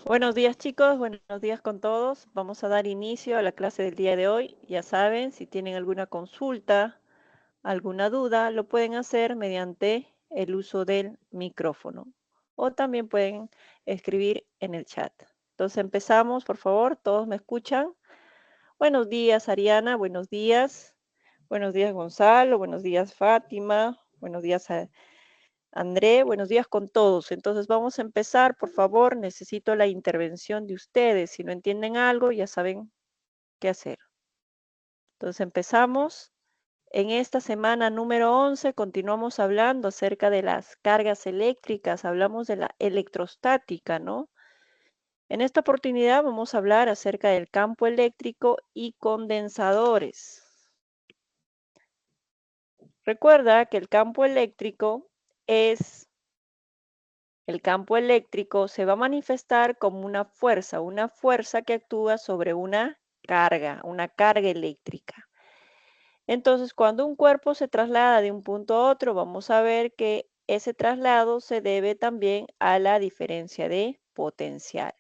Buenos días chicos, buenos días con todos. Vamos a dar inicio a la clase del día de hoy. Ya saben, si tienen alguna consulta, alguna duda, lo pueden hacer mediante el uso del micrófono o también pueden escribir en el chat. Entonces empezamos, por favor, todos me escuchan. Buenos días Ariana, buenos días. Buenos días Gonzalo, buenos días Fátima, buenos días André, buenos días con todos. Entonces vamos a empezar, por favor, necesito la intervención de ustedes. Si no entienden algo, ya saben qué hacer. Entonces empezamos. En esta semana número 11 continuamos hablando acerca de las cargas eléctricas, hablamos de la electrostática, ¿no? En esta oportunidad vamos a hablar acerca del campo eléctrico y condensadores. Recuerda que el campo eléctrico se va a manifestar como una fuerza que actúa sobre una carga eléctrica. Entonces, cuando un cuerpo se traslada de un punto a otro, vamos a ver que ese traslado se debe también a la diferencia de potencial.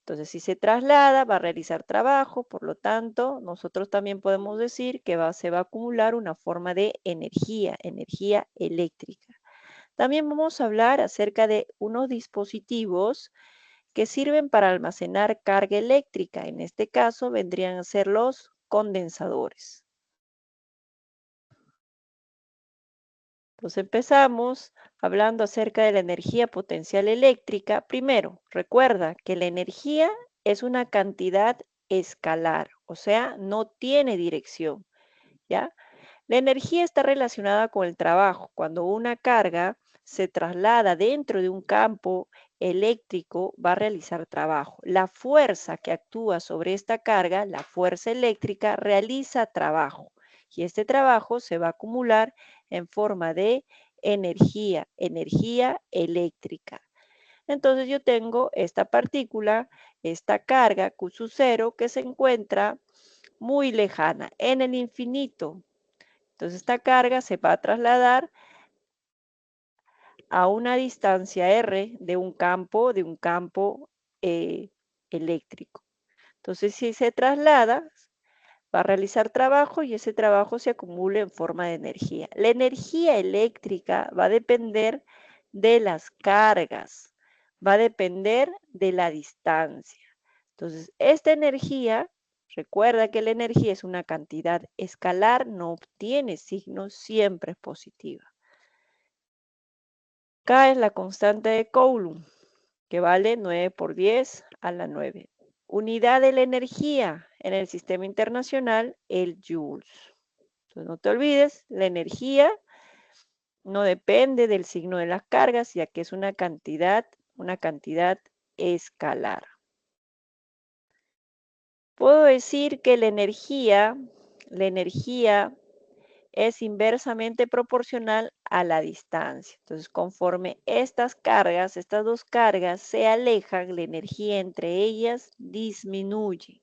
Entonces, si se traslada, va a realizar trabajo, por lo tanto, nosotros también podemos decir que se va a acumular una forma de energía eléctrica. También vamos a hablar acerca de unos dispositivos que sirven para almacenar carga eléctrica. En este caso vendrían a ser los condensadores. Entonces empezamos hablando acerca de la energía potencial eléctrica. Primero, recuerda que la energía es una cantidad escalar, o sea, no tiene dirección, ¿ya? La energía está relacionada con el trabajo. Cuando una carga se traslada dentro de un campo eléctrico, va a realizar trabajo. La fuerza que actúa sobre esta carga, la fuerza eléctrica, realiza trabajo. Y este trabajo se va a acumular en forma de energía eléctrica. Entonces yo tengo esta partícula, esta carga Q0 que se encuentra muy lejana, en el infinito. Entonces esta carga se va a trasladar a una distancia R de un campo eléctrico. Entonces si se traslada, va a realizar trabajo y ese trabajo se acumula en forma de energía. La energía eléctrica va a depender de las cargas, va a depender de la distancia. Entonces, esta energía, recuerda que la energía es una cantidad escalar, no obtiene signo, siempre es positiva. K es la constante de Coulomb, que vale 9 por 10 a la 9. Unidad de la energía en el sistema internacional, el joules. Entonces, no te olvides, la energía no depende del signo de las cargas, ya que es una cantidad escalar. Puedo decir que la energía es inversamente proporcional a la distancia. Entonces, conforme estas dos cargas se alejan, la energía entre ellas disminuye.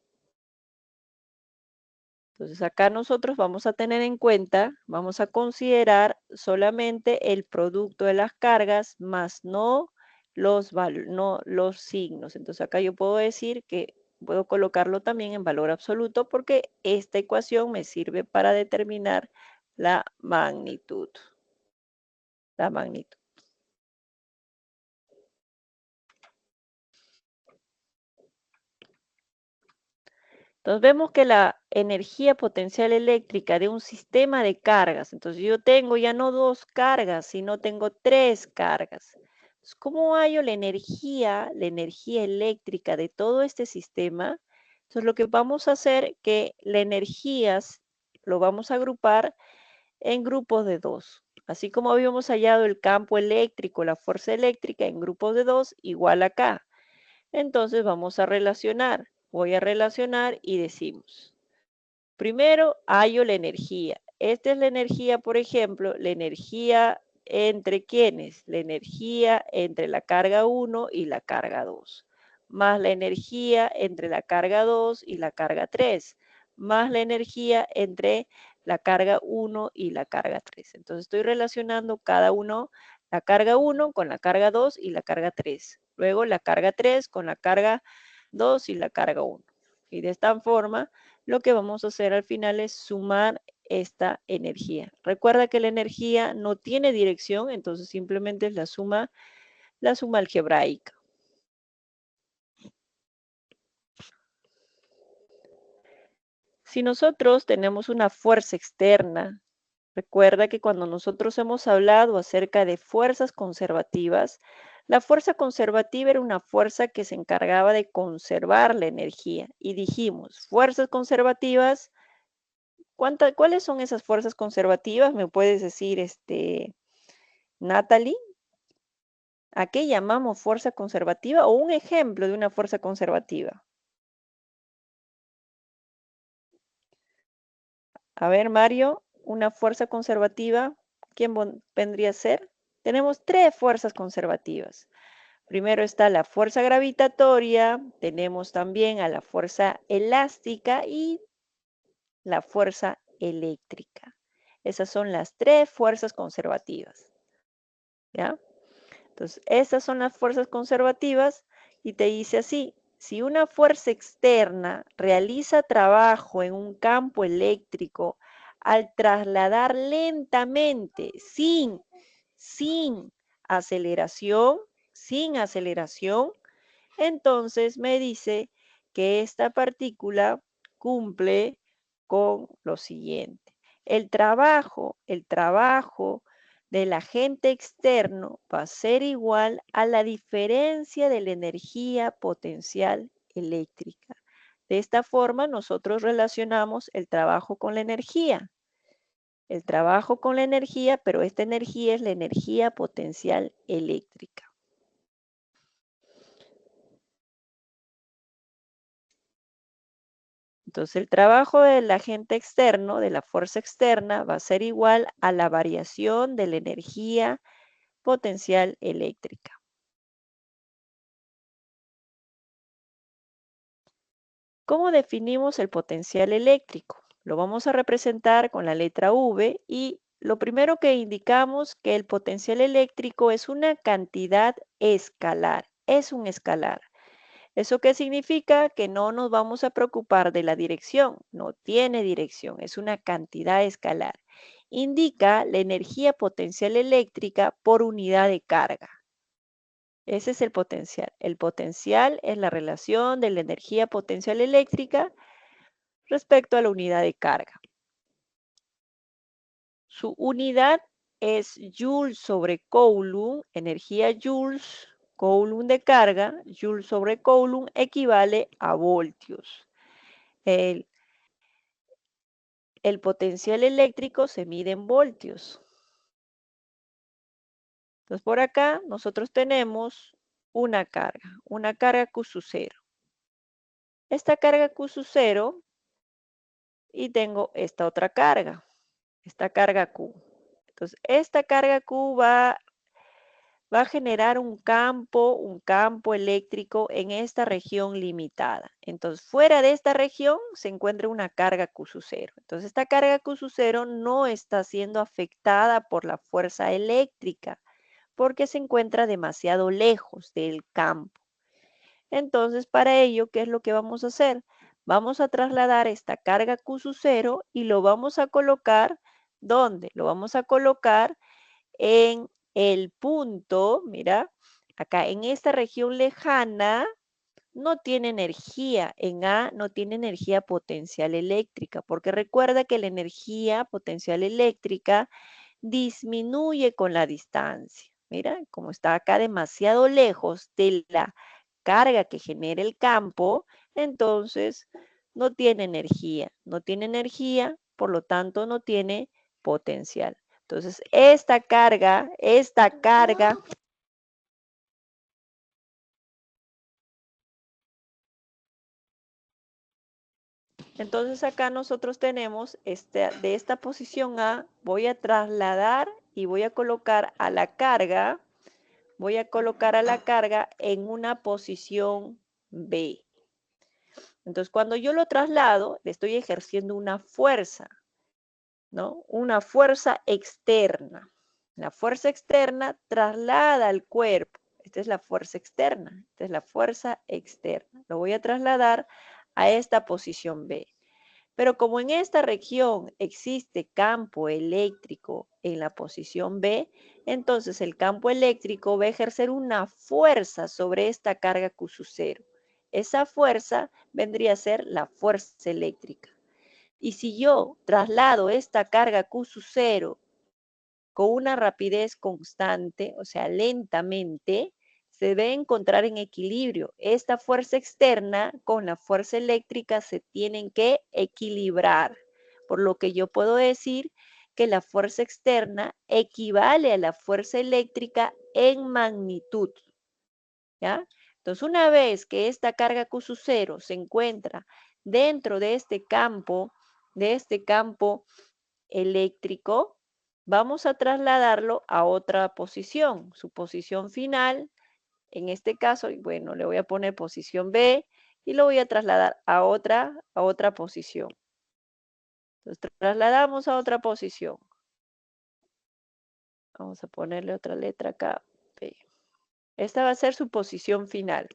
Entonces, acá nosotros vamos a tener en cuenta, vamos a considerar solamente el producto de las cargas, más no los signos. Entonces, acá yo puedo decir que puedo colocarlo también en valor absoluto porque esta ecuación me sirve para determinar la magnitud. La magnitud. Entonces vemos que la energía potencial eléctrica de un sistema de cargas, entonces yo tengo ya no dos cargas, sino tengo tres cargas. Entonces, ¿cómo hallo la energía eléctrica de todo este sistema? Entonces lo que vamos a hacer que la energía lo vamos a agrupar en grupos de dos. Así como habíamos hallado el campo eléctrico, la fuerza eléctrica en grupos de dos, igual acá. Entonces vamos a relacionar. Voy a relacionar y decimos, primero hallo la energía. Esta es la energía, por ejemplo, la energía entre quiénes, la energía entre la carga 1 y la carga 2, más la energía entre la carga 2 y la carga 3, más la energía entre la carga 1 y la carga 3. Entonces estoy relacionando cada uno, la carga 1 con la carga 2 y la carga 3. Luego la carga 3 con la carga 2 y la carga 1. Y de esta forma, lo que vamos a hacer al final es sumar esta energía. Recuerda que la energía no tiene dirección, entonces simplemente es la suma algebraica. Si nosotros tenemos una fuerza externa, recuerda que cuando nosotros hemos hablado acerca de fuerzas conservativas, la fuerza conservativa era una fuerza que se encargaba de conservar la energía. Y dijimos, fuerzas conservativas, ¿cuáles son esas fuerzas conservativas? ¿Me puedes decir, Natalie? ¿A qué llamamos fuerza conservativa o un ejemplo de una fuerza conservativa? A ver, Mario, una fuerza conservativa, ¿quién vendría a ser? Tenemos tres fuerzas conservativas. Primero está la fuerza gravitatoria, tenemos también a la fuerza elástica y la fuerza eléctrica. Esas son las tres fuerzas conservativas. ¿Ya? Entonces, estas son las fuerzas conservativas y te dice así, si una fuerza externa realiza trabajo en un campo eléctrico al trasladar lentamente, sin aceleración, entonces me dice que esta partícula cumple con lo siguiente. El trabajo del agente externo va a ser igual a la diferencia de la energía potencial eléctrica. De esta forma, nosotros relacionamos el trabajo con la energía. El trabajo con la energía, pero esta energía es la energía potencial eléctrica. Entonces, el trabajo del agente externo, de la fuerza externa, va a ser igual a la variación de la energía potencial eléctrica. ¿Cómo definimos el potencial eléctrico? Lo vamos a representar con la letra V y lo primero que indicamos que el potencial eléctrico es una cantidad escalar, es un escalar. ¿Eso qué significa? Que no nos vamos a preocupar de la dirección, no tiene dirección, es una cantidad escalar. Indica la energía potencial eléctrica por unidad de carga. Ese es el potencial. El potencial es la relación de la energía potencial eléctrica respecto a la unidad de carga. Su unidad es Joule sobre Coulomb, energía Joules, Coulomb de carga, Joule sobre Coulomb equivale a voltios. El potencial eléctrico se mide en voltios. Entonces, por acá nosotros tenemos una carga Q sub 0. Esta carga Q sub 0 y tengo esta otra carga, esta carga Q. Entonces, esta carga Q va a generar un campo eléctrico en esta región limitada. Entonces, fuera de esta región se encuentra una carga Q sub 0. Entonces, esta carga Q sub 0 no está siendo afectada por la fuerza eléctrica porque se encuentra demasiado lejos del campo. Entonces, para ello, ¿qué es lo que vamos a hacer? Vamos a trasladar esta carga Q sub 0 y lo vamos a colocar, ¿dónde? Lo vamos a colocar en el punto, mira, acá en esta región lejana no tiene energía, en A no tiene energía potencial eléctrica, porque recuerda que la energía potencial eléctrica disminuye con la distancia. Mira, como está acá demasiado lejos de la carga que genera el campo, entonces no tiene energía. No tiene energía, por lo tanto no tiene potencial. Entonces, esta carga, entonces acá nosotros tenemos de esta posición A, voy a trasladar y voy a colocar a la carga, en una posición B. Entonces, cuando yo lo traslado, le estoy ejerciendo una fuerza, ¿no? Una fuerza externa. La fuerza externa traslada al cuerpo. Esta es la fuerza externa. Esta es la fuerza externa. Lo voy a trasladar a esta posición B. Pero como en esta región existe campo eléctrico en la posición B, entonces el campo eléctrico va a ejercer una fuerza sobre esta carga Q sub 0. Esa fuerza vendría a ser la fuerza eléctrica. Y si yo traslado esta carga Q sub 0 con una rapidez constante, o sea, lentamente, se debe encontrar en equilibrio. Esta fuerza externa con la fuerza eléctrica se tienen que equilibrar, por lo que yo puedo decir que la fuerza externa equivale a la fuerza eléctrica en magnitud, ¿ya? Entonces, una vez que esta carga Q sub 0 se encuentra dentro de este campo eléctrico, vamos a trasladarlo a otra posición. Su posición final, en este caso, bueno, le voy a poner posición B y lo voy a trasladar a otra posición. Entonces, trasladamos a otra posición. Vamos a ponerle otra letra acá, B. Esta va a ser su posición final.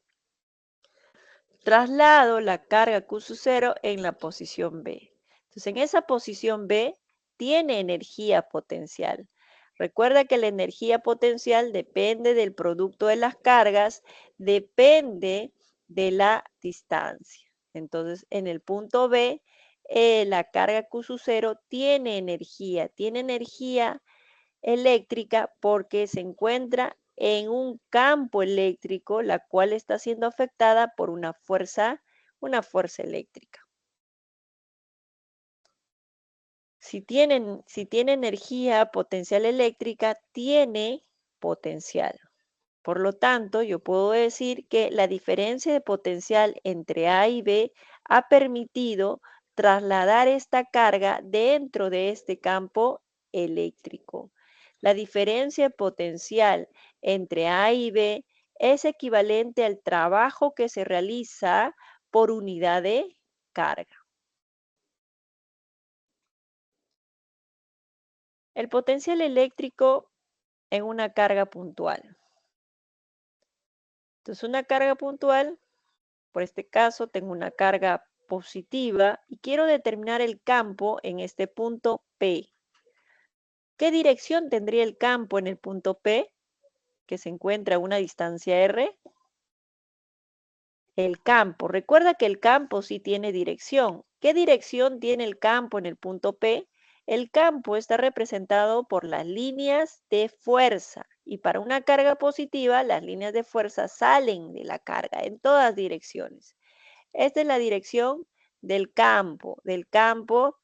Traslado la carga Q sub 0 en la posición B. Entonces, en esa posición B tiene energía potencial. Recuerda que la energía potencial depende del producto de las cargas, depende de la distancia. Entonces, en el punto B, la carga Q sub 0 tiene energía eléctrica porque se encuentra en un campo eléctrico, la cual está siendo afectada por una fuerza eléctrica. Si tiene energía potencial eléctrica, tiene potencial. Por lo tanto, yo puedo decir que la diferencia de potencial entre A y B ha permitido trasladar esta carga dentro de este campo eléctrico. La diferencia potencial entre A y B es equivalente al trabajo que se realiza por unidad de carga. El potencial eléctrico en una carga puntual. Entonces, una carga puntual, por este caso, tengo una carga positiva y quiero determinar el campo en este punto P. ¿Qué dirección tendría el campo en el punto P, que se encuentra a una distancia R? El campo. Recuerda que el campo sí tiene dirección. ¿Qué dirección tiene el campo en el punto P? El campo está representado por las líneas de fuerza y para una carga positiva las líneas de fuerza salen de la carga en todas direcciones. Esta es la dirección del campo eléctrico.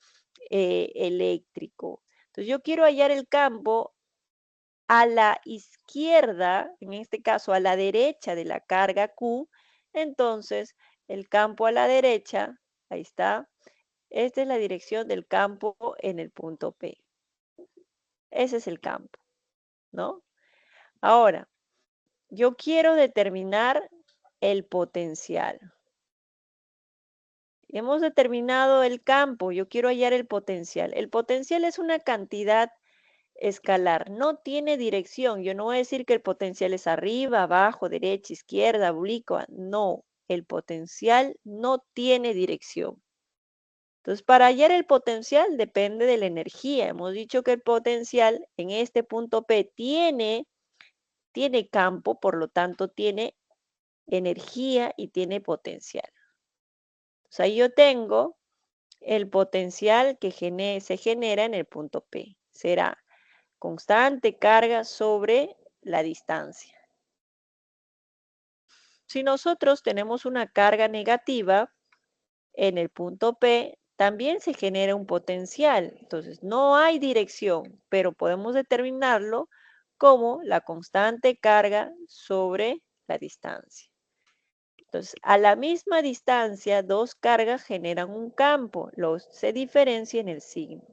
Entonces yo quiero hallar el campo a la izquierda, en este caso a la derecha de la carga Q, entonces el campo a la derecha, ahí está, esta es la dirección del campo en el punto P. Ese es el campo, ¿no? Ahora, yo quiero determinar el potencial. Hemos determinado el campo, yo quiero hallar el potencial. El potencial es una cantidad escalar, no tiene dirección. Yo no voy a decir que el potencial es arriba, abajo, derecha, izquierda, oblicua. No, el potencial no tiene dirección. Entonces, para hallar el potencial depende de la energía. Hemos dicho que el potencial en este punto P tiene campo, por lo tanto tiene energía y tiene potencial. Entonces, ahí yo tengo el potencial que se genera en el punto P. Será constante carga sobre la distancia. Si nosotros tenemos una carga negativa en el punto P, también se genera un potencial. Entonces, no hay dirección, pero podemos determinarlo como la constante carga sobre la distancia. Entonces, a la misma distancia, dos cargas generan un campo. Se diferencia en el signo.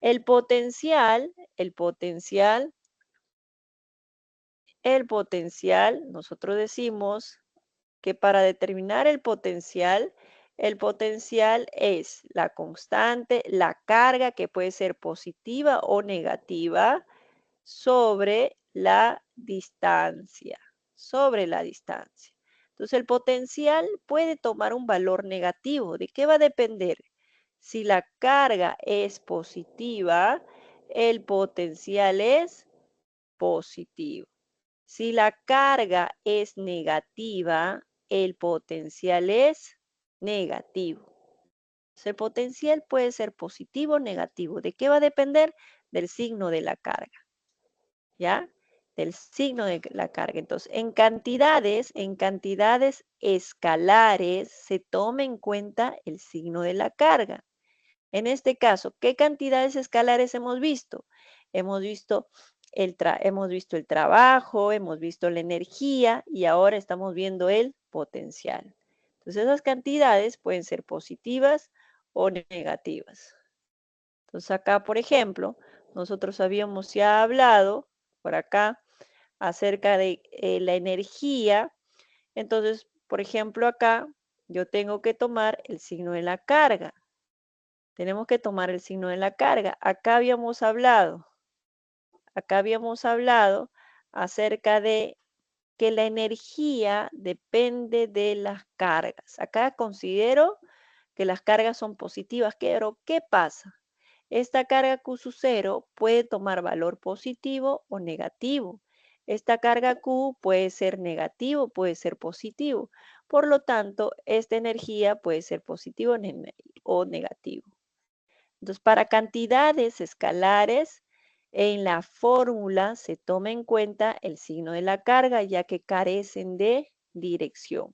El potencial, nosotros decimos que para determinar el potencial es la constante, la carga que puede ser positiva o negativa sobre la distancia. sobre la distancia. Entonces el potencial puede tomar un valor negativo. ¿De qué va a depender? Si la carga es positiva, el potencial es positivo. Si la carga es negativa, el potencial es negativo. Entonces, el potencial puede ser positivo o negativo. ¿De qué va a depender? Del signo de la carga, ¿ya? Del signo de la carga. Entonces, en cantidades escalares, se toma en cuenta el signo de la carga. En este caso, ¿qué cantidades escalares hemos visto? Hemos visto hemos visto el trabajo, hemos visto la energía y ahora estamos viendo el potencial. Entonces, esas cantidades pueden ser positivas o negativas. Entonces, acá, por ejemplo, nosotros habíamos ya hablado por acá acerca de la energía. Entonces, por ejemplo, acá yo tengo que tomar el signo de la carga. Tenemos que tomar el signo de la carga. Acá habíamos hablado acerca de que la energía depende de las cargas. Acá considero que las cargas son positivas, pero ¿qué pasa? Esta carga Q sub 0 puede tomar valor positivo o negativo. Esta carga Q puede ser negativo, puede ser positivo. Por lo tanto, esta energía puede ser positivo o negativo. Entonces, para cantidades escalares, en la fórmula se toma en cuenta el signo de la carga, ya que carecen de dirección.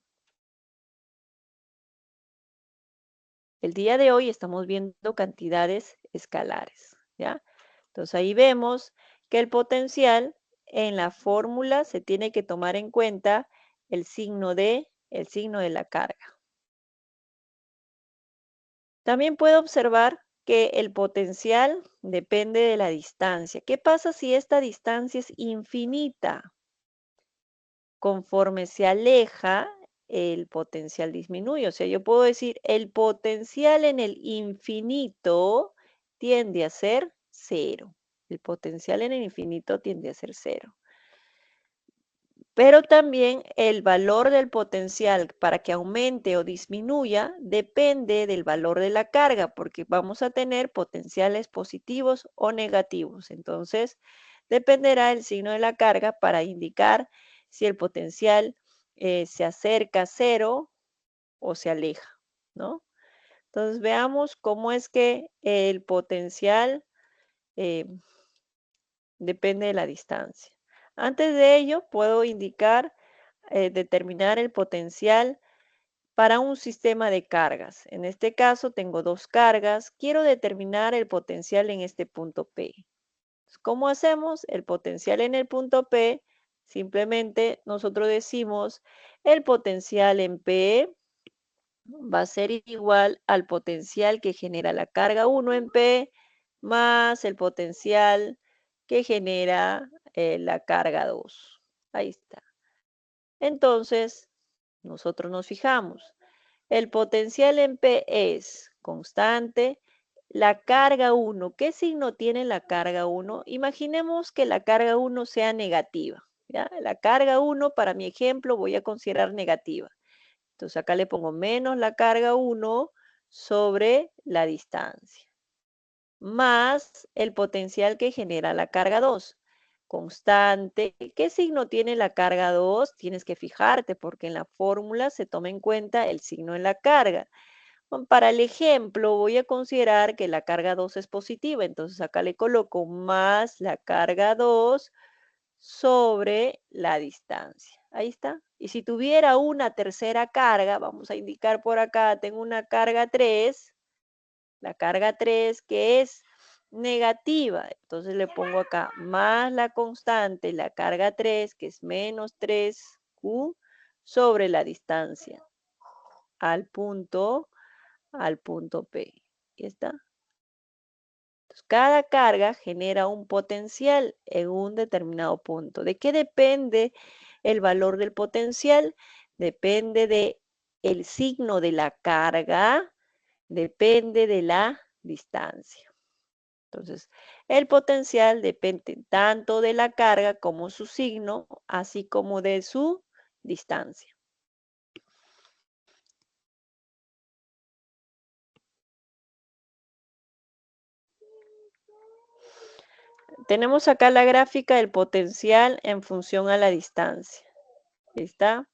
El día de hoy estamos viendo cantidades escalares, ¿ya? Entonces, ahí vemos que el potencial en la fórmula se tiene que tomar en cuenta el signo de la carga. También puedo observar que el potencial depende de la distancia. ¿Qué pasa si esta distancia es infinita? Conforme se aleja, el potencial disminuye. O sea, yo puedo decir, el potencial en el infinito tiende a ser cero. El potencial en el infinito tiende a ser cero. Pero también el valor del potencial para que aumente o disminuya depende del valor de la carga, porque vamos a tener potenciales positivos o negativos. Entonces, dependerá el signo de la carga para indicar si el potencial se acerca a cero o se aleja, ¿no? Entonces, veamos cómo es que el potencial eh, depende de la distancia. Antes de ello, puedo determinar el potencial para un sistema de cargas. En este caso, tengo dos cargas. Quiero determinar el potencial en este punto P. ¿Cómo hacemos? El potencial en el punto P, simplemente nosotros decimos el potencial en P va a ser igual al potencial que genera la carga 1 en P más el potencial que genera la carga 2. Ahí está. Entonces, nosotros nos fijamos. El potencial en P es constante. La carga 1, ¿qué signo tiene la carga 1? Imaginemos que la carga 1 sea negativa, ¿ya? La carga 1, para mi ejemplo, voy a considerar negativa. Entonces acá le pongo menos la carga 1 sobre la distancia, más el potencial que genera la carga 2. Constante. ¿Qué signo tiene la carga 2? Tienes que fijarte porque en la fórmula se toma en cuenta el signo de la carga. Para el ejemplo, voy a considerar que la carga 2 es positiva, entonces acá le coloco más la carga 2 sobre la distancia. Ahí está. Y si tuviera una tercera carga, vamos a indicar por acá, tengo una carga 3, la carga 3 que es negativa. Entonces le pongo acá más la constante, la carga 3, que es menos 3Q, sobre la distancia al punto P. ¿Ya está? Entonces, cada carga genera un potencial en un determinado punto. ¿De qué depende el valor del potencial? Depende de el signo de la carga, depende de la distancia. Entonces, el potencial depende tanto de la carga como su signo, así como de su distancia. Tenemos acá la gráfica del potencial en función a la distancia. ¿Está?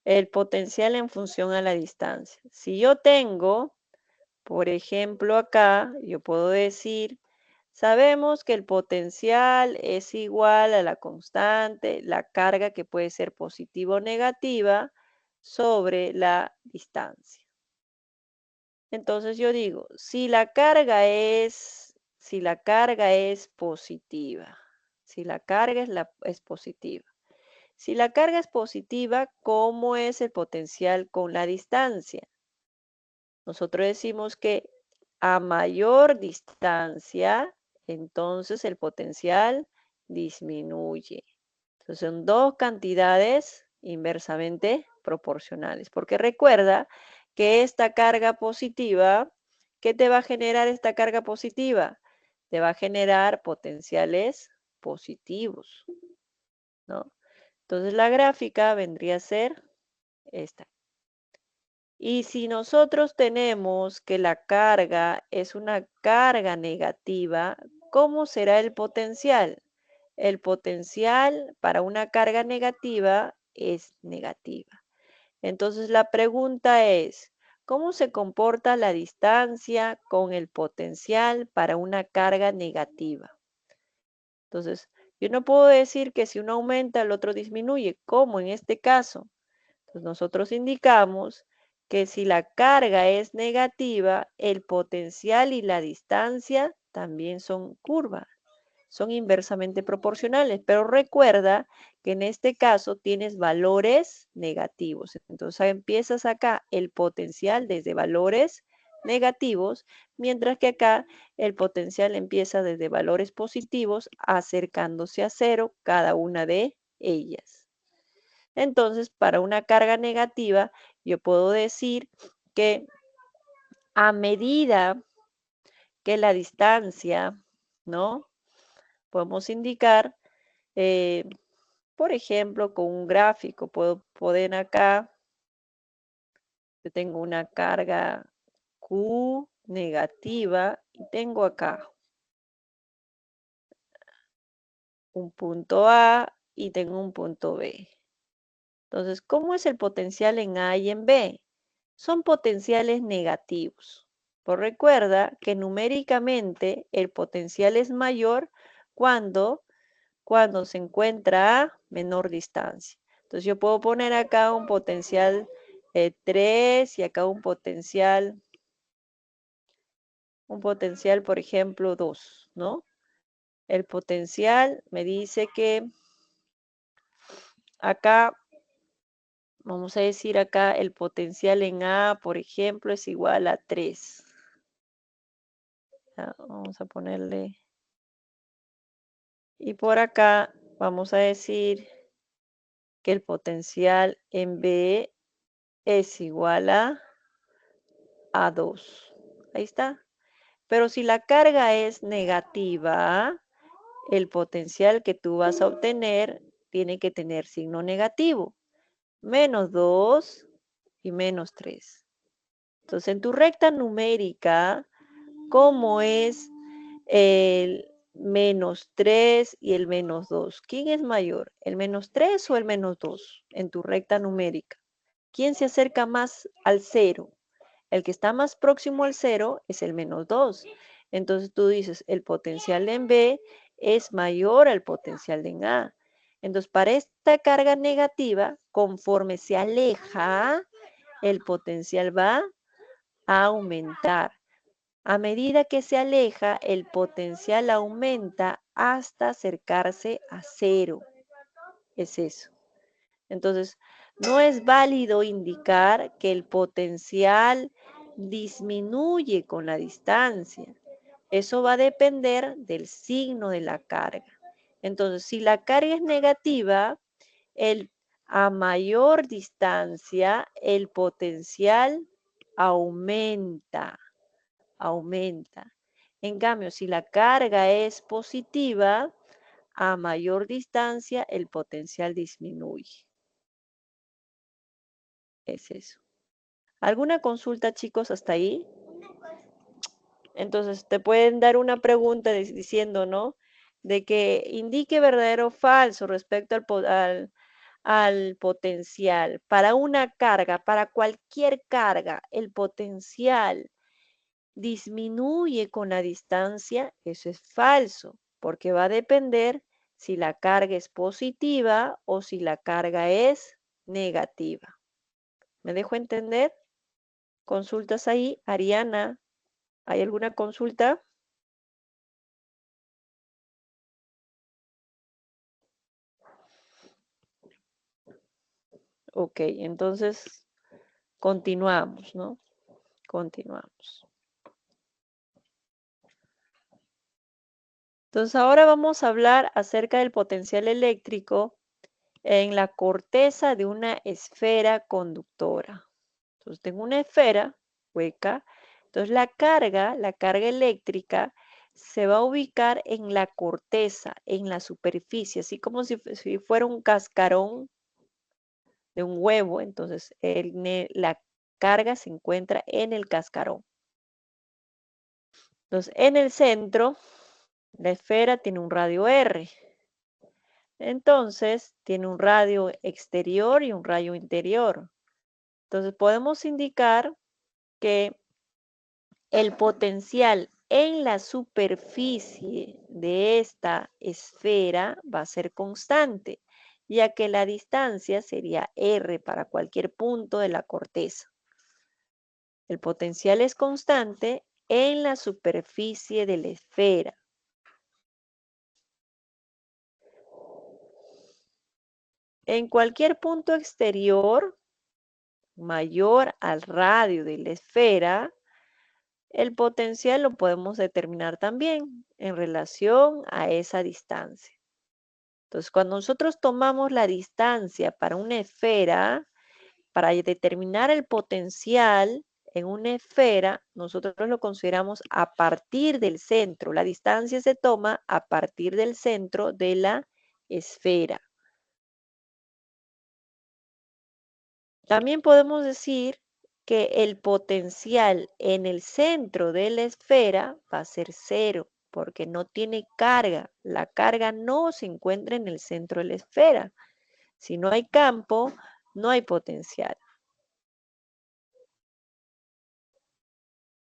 El potencial en función a la distancia. Si yo tengo, por ejemplo, acá, yo puedo decir, sabemos que el potencial es igual a la constante, la carga que puede ser positiva o negativa, sobre la distancia. Entonces yo digo, si la carga es positiva, si la carga es positiva. Si la carga es positiva, ¿cómo es el potencial con la distancia? Nosotros decimos que a mayor distancia, entonces el potencial disminuye. Entonces son dos cantidades inversamente proporcionales, porque recuerda que esta carga positiva, ¿qué te va a generar esta carga positiva? Te va a generar potenciales positivos, ¿no? Entonces la gráfica vendría a ser esta. Y si nosotros tenemos que la carga es una carga negativa, ¿cómo será el potencial? El potencial para una carga negativa es negativa. Entonces la pregunta es, ¿cómo se comporta la distancia con el potencial para una carga negativa? Entonces, yo no puedo decir que si uno aumenta, el otro disminuye. ¿Cómo en este caso? Entonces, nosotros indicamos que si la carga es negativa, el potencial y la distancia también son curvas, son inversamente proporcionales. Pero recuerda que en este caso tienes valores negativos. Entonces empiezas acá el potencial desde valores negativos, mientras que acá el potencial empieza desde valores positivos, acercándose a cero cada una de ellas. Entonces, para una carga negativa, yo puedo decir que a medida que la distancia, ¿no? Podemos indicar, eh, por ejemplo, con un gráfico, puedo poner acá, yo tengo una carga Q negativa y tengo acá un punto A y tengo un punto B. Entonces, ¿cómo es el potencial en A y en B? Son potenciales negativos. Pues recuerda que numéricamente el potencial es mayor cuando, cuando se encuentra a menor distancia. Entonces yo puedo poner acá un potencial 3 y acá un potencial, por ejemplo, 2, ¿no? El potencial me dice que acá, vamos a decir acá, el potencial en A, por ejemplo, es igual a 3. Ya, vamos a ponerle. Y por acá vamos a decir que el potencial en B es igual a 2. Ahí está. Pero si la carga es negativa, el potencial que tú vas a obtener tiene que tener signo negativo. Menos 2 y menos 3. Entonces, en tu recta numérica, ¿cómo es el menos 3 y el menos 2? ¿Quién es mayor, el menos 3 o el menos 2 en tu recta numérica? ¿Quién se acerca más al cero? El que está más próximo al cero es el menos 2. Entonces tú dices, el potencial en B es mayor al potencial en A. Entonces, para esta carga negativa, conforme se aleja, el potencial va a aumentar. A medida que se aleja, el potencial aumenta hasta acercarse a cero. Es eso. Entonces, no es válido indicar que el potencial disminuye con la distancia. Eso va a depender del signo de la carga. Entonces, si la carga es negativa, a mayor distancia, el potencial aumenta. En cambio, si la carga es positiva, a mayor distancia el potencial disminuye. Es eso. ¿Alguna consulta, chicos, hasta ahí? Entonces, te pueden dar una pregunta diciendo, ¿no? De que indique verdadero o falso respecto al potencial. Para una carga, para cualquier carga, el potencial disminuye con la distancia. Eso es falso, porque va a depender si la carga es positiva o si la carga es negativa. ¿Me dejo entender? Consultas ahí. Ariana, ¿hay alguna consulta? Ok, entonces continuamos, ¿no? Continuamos. Entonces ahora vamos a hablar acerca del potencial eléctrico en la corteza de una esfera conductora. Entonces tengo una esfera hueca. Entonces la carga eléctrica, se va a ubicar en la corteza, en la superficie, así como si fuera un cascarón de un huevo. Entonces la carga se encuentra en el cascarón. Entonces en el centro, la esfera tiene un radio R. Entonces tiene un radio exterior y un radio interior. Entonces podemos indicar que el potencial en la superficie de esta esfera va a ser constante, ya que la distancia sería R para cualquier punto de la corteza. El potencial es constante en la superficie de la esfera. En cualquier punto exterior mayor al radio de la esfera, el potencial lo podemos determinar también en relación a esa distancia. Entonces, cuando nosotros tomamos la distancia para una esfera, para determinar el potencial en una esfera, nosotros lo consideramos a partir del centro. La distancia se toma a partir del centro de la esfera. También podemos decir que el potencial en el centro de la esfera va a ser cero, porque no tiene carga. La carga no se encuentra en el centro de la esfera. Si no hay campo, no hay potencial.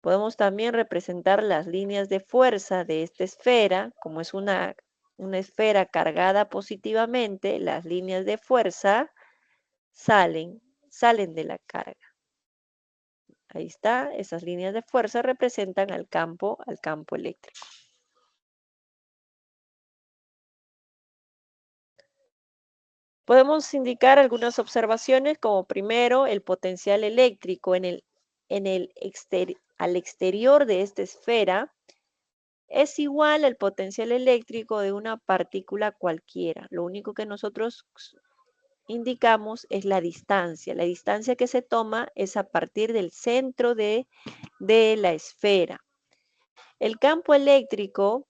Podemos también representar las líneas de fuerza de esta esfera. Como es una esfera cargada positivamente, las líneas de fuerza salen de la carga. Ahí está, esas líneas de fuerza representan al campo eléctrico. Podemos indicar algunas observaciones, como primero, el potencial eléctrico al exterior de esta esfera es igual al potencial eléctrico de una partícula cualquiera. Lo único que nosotros indicamos es la distancia. La distancia que se toma es a partir del centro de la esfera. El campo eléctrico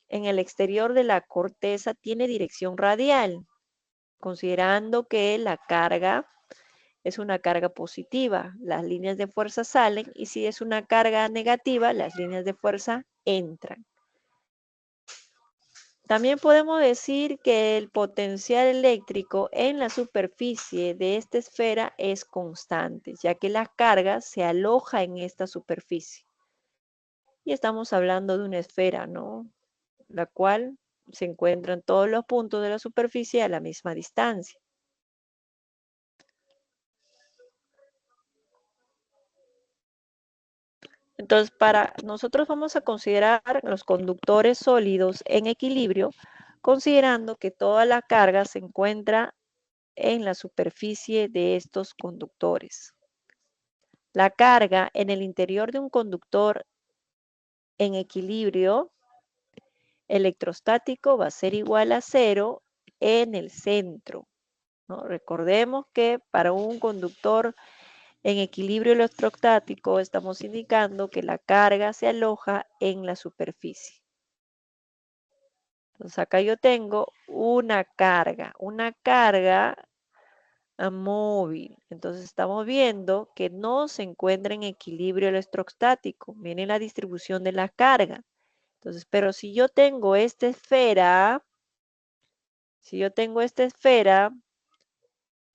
en el exterior de la corteza tiene dirección radial, considerando que la carga es una carga positiva. Las líneas de fuerza salen, y si es una carga negativa, las líneas de fuerza entran. También podemos decir que el potencial eléctrico en la superficie de esta esfera es constante, ya que la carga se aloja en esta superficie. Y estamos hablando de una esfera, ¿no? La cual se encuentra en todos los puntos de la superficie a la misma distancia. Entonces, nosotros vamos a considerar los conductores sólidos en equilibrio, considerando que toda la carga se encuentra en la superficie de estos conductores. La carga en el interior de un conductor en equilibrio electrostático va a ser igual a 0 en el centro, ¿no? Recordemos que para un conductor En equilibrio electrostático estamos indicando que la carga se aloja en la superficie. Entonces acá yo tengo una carga móvil. Entonces estamos viendo que no se encuentra en equilibrio electrostático. Miren la distribución de la carga. Entonces, pero si yo tengo esta esfera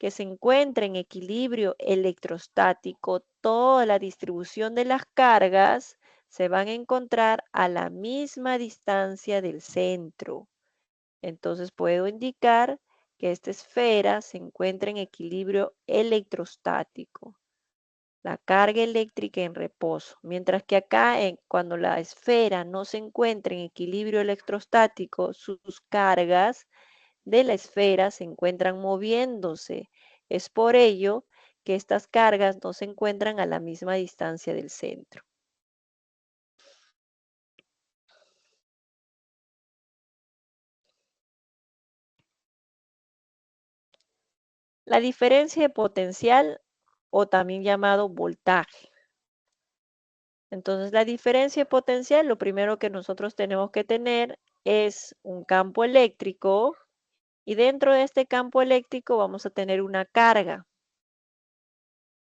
que se encuentra en equilibrio electrostático, toda la distribución de las cargas se van a encontrar a la misma distancia del centro. Entonces puedo indicar que esta esfera se encuentra en equilibrio electrostático, la carga eléctrica en reposo, mientras que acá cuando la esfera no se encuentra en equilibrio electrostático, sus cargas de la esfera se encuentran moviéndose. Es por ello que estas cargas no se encuentran a la misma distancia del centro. La diferencia de potencial o también llamado voltaje. Entonces, la diferencia de potencial, lo primero que nosotros tenemos que tener es un campo eléctrico y dentro de este campo eléctrico vamos a tener una carga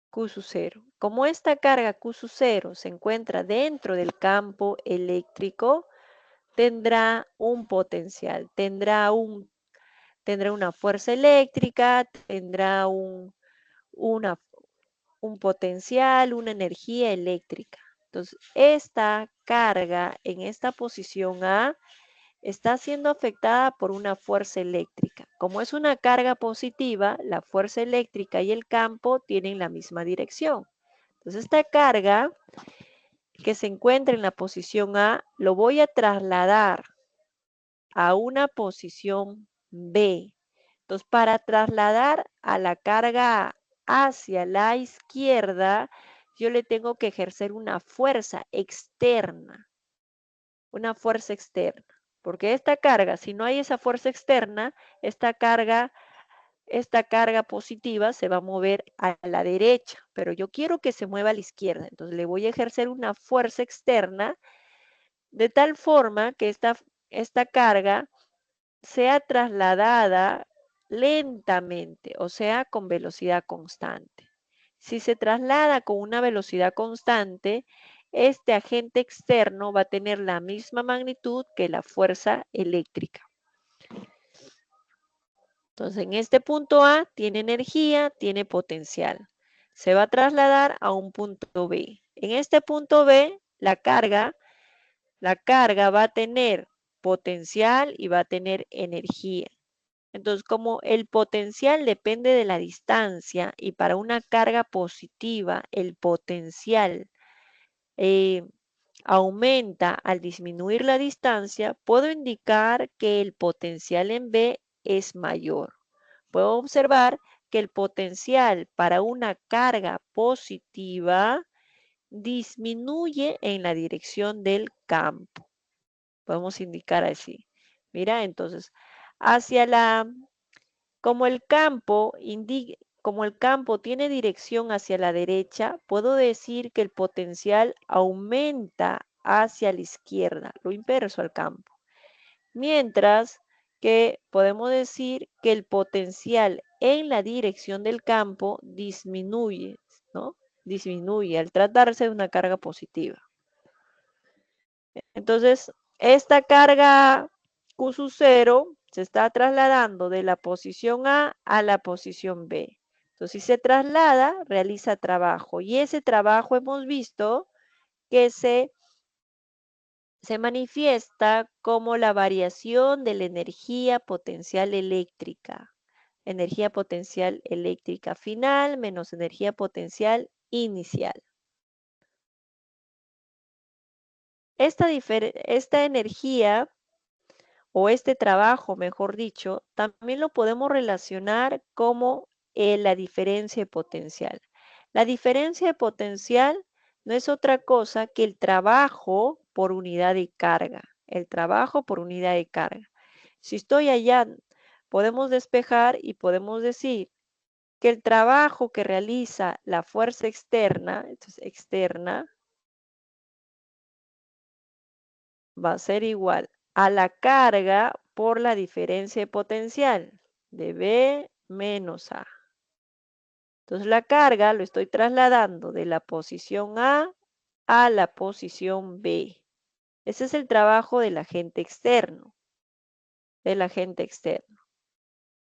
Q sub 0. Como esta carga Q sub 0 se encuentra dentro del campo eléctrico, tendrá un potencial, tendrá una fuerza eléctrica, tendrá una un potencial, una energía eléctrica. Entonces, esta carga en esta posición A está siendo afectada por una fuerza eléctrica. Como es una carga positiva, la fuerza eléctrica y el campo tienen la misma dirección. Entonces, esta carga que se encuentra en la posición A, lo voy a trasladar a una posición B. Entonces, para trasladar a la carga hacia la izquierda, yo le tengo que ejercer una fuerza externa, porque esta carga, si no hay esa fuerza externa, esta carga positiva se va a mover a la derecha, pero yo quiero que se mueva a la izquierda, entonces le voy a ejercer una fuerza externa de tal forma que esta carga sea trasladada lentamente, o sea, con velocidad constante. Si se traslada con una velocidad constante, este agente externo va a tener la misma magnitud que la fuerza eléctrica. Entonces, en este punto A tiene energía, tiene potencial. Se va a trasladar a un punto B. En este punto B, la carga va a tener potencial y va a tener energía. Entonces, como el potencial depende de la distancia y para una carga positiva el potencial eh, aumenta al disminuir la distancia, puedo indicar que el potencial en B es mayor. Puedo observar que el potencial para una carga positiva disminuye en la dirección del campo. Podemos indicar así. Mira, entonces, hacia la como como el campo tiene dirección hacia la derecha, puedo decir que el potencial aumenta hacia la izquierda, lo inverso al campo. Mientras que podemos decir que el potencial en la dirección del campo disminuye, ¿no? Disminuye al tratarse de una carga positiva. Entonces, esta carga Q sub 0 se está trasladando de la posición A la posición B. Entonces, si se traslada, realiza trabajo. Y ese trabajo hemos visto que se manifiesta como la variación de la energía potencial eléctrica. Energía potencial eléctrica final menos energía potencial inicial. Esta energía o este trabajo, mejor dicho, también lo podemos relacionar como la diferencia de potencial. La diferencia de potencial no es otra cosa que el trabajo por unidad de carga. El trabajo por unidad de carga. Si estoy allá, podemos despejar y podemos decir que el trabajo que realiza la fuerza externa, entonces externa, va a ser igual a la carga por la diferencia de potencial de B menos A. Entonces la carga lo estoy trasladando de la posición A la posición B. Ese es el trabajo del agente externo, del agente externo.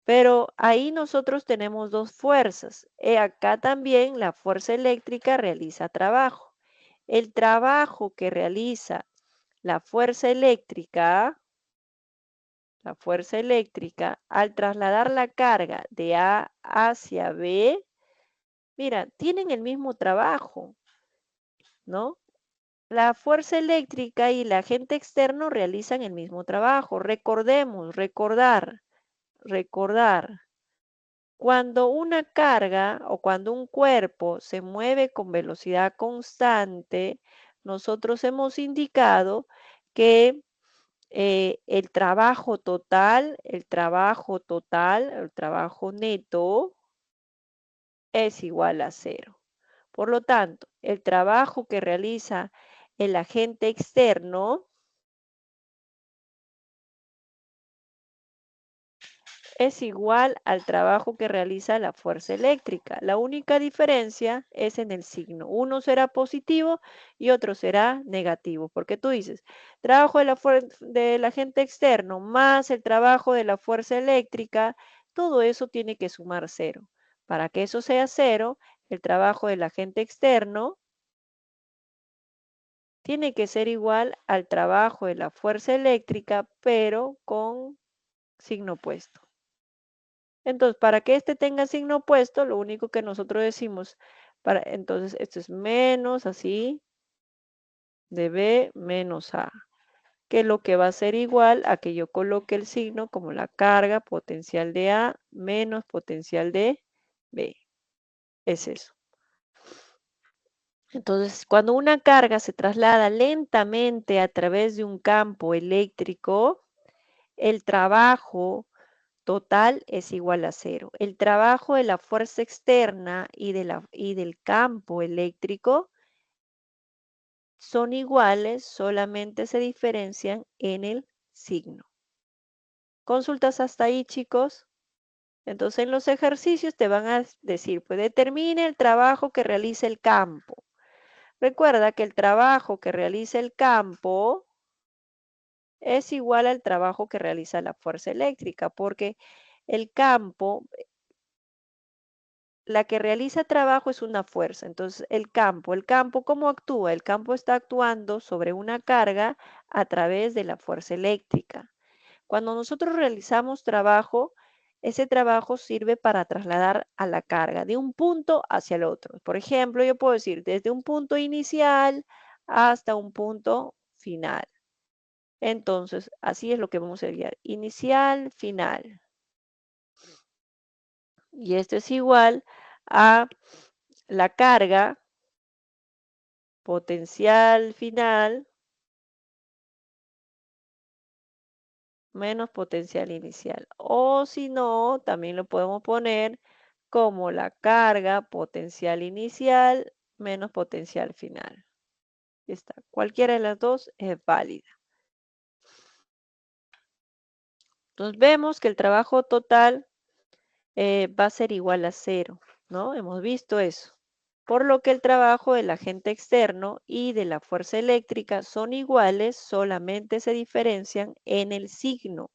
Pero ahí nosotros tenemos dos fuerzas. Acá también la fuerza eléctrica realiza trabajo. El trabajo que realiza la fuerza eléctrica, al trasladar la carga de A hacia B, mira, tienen el mismo trabajo, ¿no? La fuerza eléctrica y el agente externo realizan el mismo trabajo. Recordemos, recordar. Cuando una carga o cuando un cuerpo se mueve con velocidad constante, nosotros hemos indicado que el trabajo neto es igual a cero. Por lo tanto, el trabajo que realiza el agente externo es igual al trabajo que realiza la fuerza eléctrica. La única diferencia es en el signo. Uno será positivo y otro será negativo, porque tú dices, trabajo del agente externo más el trabajo de la fuerza eléctrica, todo eso tiene que sumar cero. Para que eso sea cero, el trabajo del agente externo tiene que ser igual al trabajo de la fuerza eléctrica, pero con signo opuesto. Entonces, para que este tenga signo opuesto, lo único que nosotros decimos, entonces esto es menos así, de B menos A, que es lo que va a ser igual a que yo coloque el signo como la carga potencial de A menos potencial de B. Es eso. Entonces, cuando una carga se traslada lentamente a través de un campo eléctrico, el trabajo total es igual a cero. El trabajo de la fuerza externa y del campo eléctrico son iguales, solamente se diferencian en el signo. ¿Consultas hasta ahí, chicos? Entonces, en los ejercicios te van a decir, pues determine el trabajo que realiza el campo. Recuerda que el trabajo que realiza el campo es igual al trabajo que realiza la fuerza eléctrica, porque el campo, la que realiza trabajo es una fuerza. Entonces, el campo, ¿cómo actúa? El campo está actuando sobre una carga a través de la fuerza eléctrica. Cuando nosotros realizamos trabajo, ese trabajo sirve para trasladar a la carga de un punto hacia el otro. Por ejemplo, yo puedo decir desde un punto inicial hasta un punto final. Entonces, así es lo que vamos a guiar. Inicial, final. Y esto es igual a la carga potencial final menos potencial inicial. O si no, también lo podemos poner como la carga potencial inicial menos potencial final. Ya está. Cualquiera de las dos es válida. Entonces vemos que el trabajo total va a ser igual a cero, ¿no? Hemos visto eso. Por lo que el trabajo del agente externo y de la fuerza eléctrica son iguales, solamente se diferencian en el signo.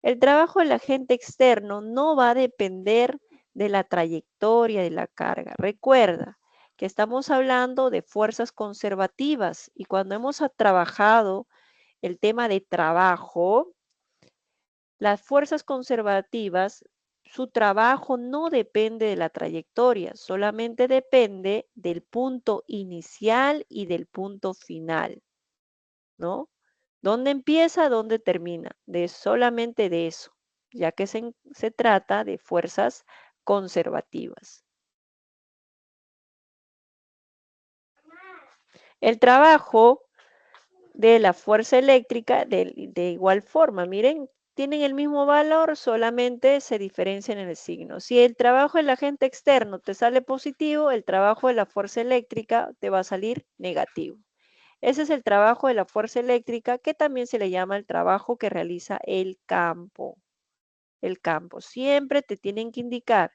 El trabajo del agente externo no va a depender de la trayectoria de la carga. Recuerda que estamos hablando de fuerzas conservativas y cuando hemos trabajado el tema de trabajo, las fuerzas conservativas, su trabajo no depende de la trayectoria, solamente depende del punto inicial y del punto final, ¿no? ¿Dónde empieza? ¿Dónde termina? Solamente de eso, ya que se trata de fuerzas conservativas. El trabajo de la fuerza eléctrica de igual forma, miren, tienen el mismo valor, solamente se diferencian en el signo. Si el trabajo del agente externo te sale positivo, el trabajo de la fuerza eléctrica te va a salir negativo. Ese es el trabajo de la fuerza eléctrica, que también se le llama el trabajo que realiza el campo. El campo. Siempre te tienen que indicar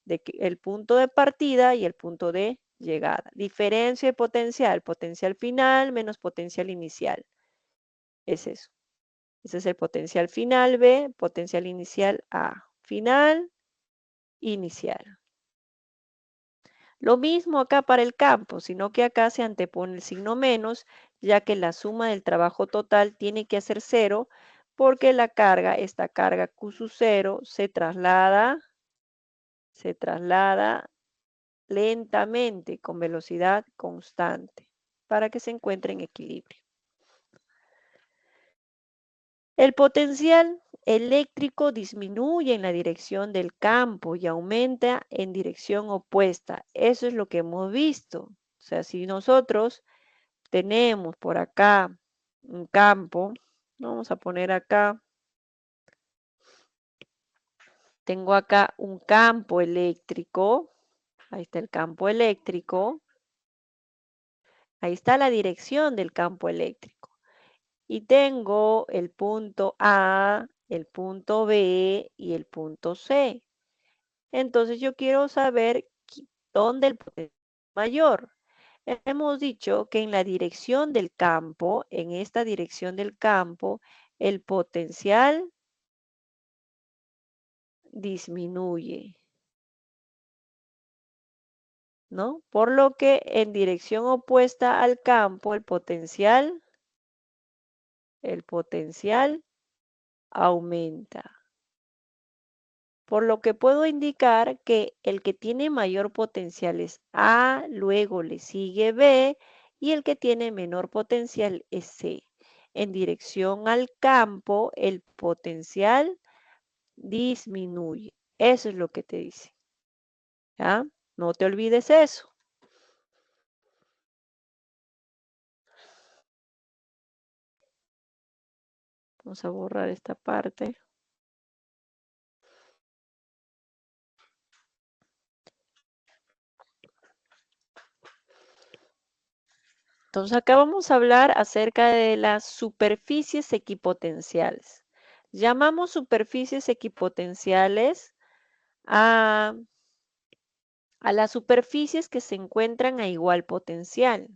de que el punto de partida y el punto de llegada. Diferencia de potencial final menos potencial inicial. Es eso. Ese es el potencial final B, potencial inicial A. Final, inicial. Lo mismo acá para el campo, sino que acá se antepone el signo menos, ya que la suma del trabajo total tiene que ser cero, porque la carga, esta carga Q sub 0, se traslada lentamente con velocidad constante para que se encuentre en equilibrio. El potencial eléctrico disminuye en la dirección del campo y aumenta en dirección opuesta. Eso es lo que hemos visto. O sea, si nosotros tenemos por acá un campo, vamos a poner acá, tengo acá un campo eléctrico, ahí está el campo eléctrico, ahí está la dirección del campo eléctrico. Y tengo el punto A, el punto B y el punto C. Entonces yo quiero saber dónde el potencial es mayor. Hemos dicho que en la dirección del campo, en esta dirección del campo, el potencial disminuye, ¿no? Por lo que en dirección opuesta al campo, el potencial aumenta. Por lo que puedo indicar que el que tiene mayor potencial es A, luego le sigue B y el que tiene menor potencial es C. En dirección al campo, el potencial disminuye. Eso es lo que te dice. ¿Ya? No te olvides eso. Vamos a borrar esta parte. Entonces acá vamos a hablar acerca de las superficies equipotenciales. Llamamos superficies equipotenciales a las superficies que se encuentran a igual potencial.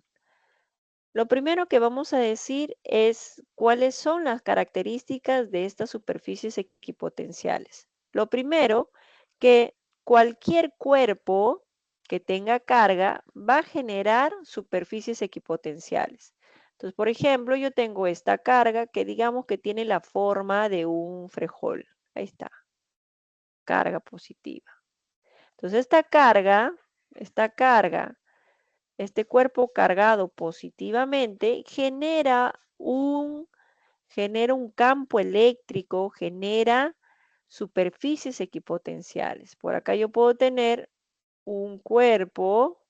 Lo primero que vamos a decir es cuáles son las características de estas superficies equipotenciales. Lo primero, que cualquier cuerpo que tenga carga va a generar superficies equipotenciales. Entonces, por ejemplo, yo tengo esta carga que digamos que tiene la forma de un frejol. Ahí está, carga positiva. Entonces, este cuerpo cargado positivamente genera un campo eléctrico, genera superficies equipotenciales. Por acá yo puedo tener un cuerpo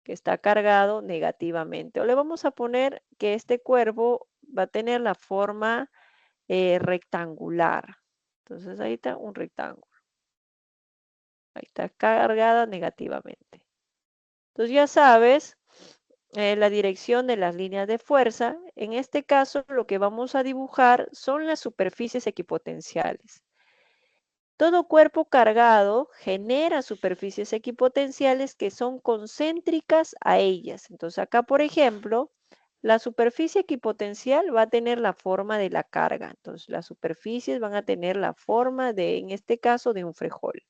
que está cargado negativamente. O le vamos a poner que este cuerpo va a tener la forma rectangular. Entonces ahí está un rectángulo. Ahí está cargada negativamente. Entonces ya sabes la dirección de las líneas de fuerza. En este caso, lo que vamos a dibujar son las superficies equipotenciales. Todo cuerpo cargado genera superficies equipotenciales que son concéntricas a ellas. Entonces acá, por ejemplo, la superficie equipotencial va a tener la forma de la carga. Entonces las superficies van a tener la forma de, en este caso, de un frejol.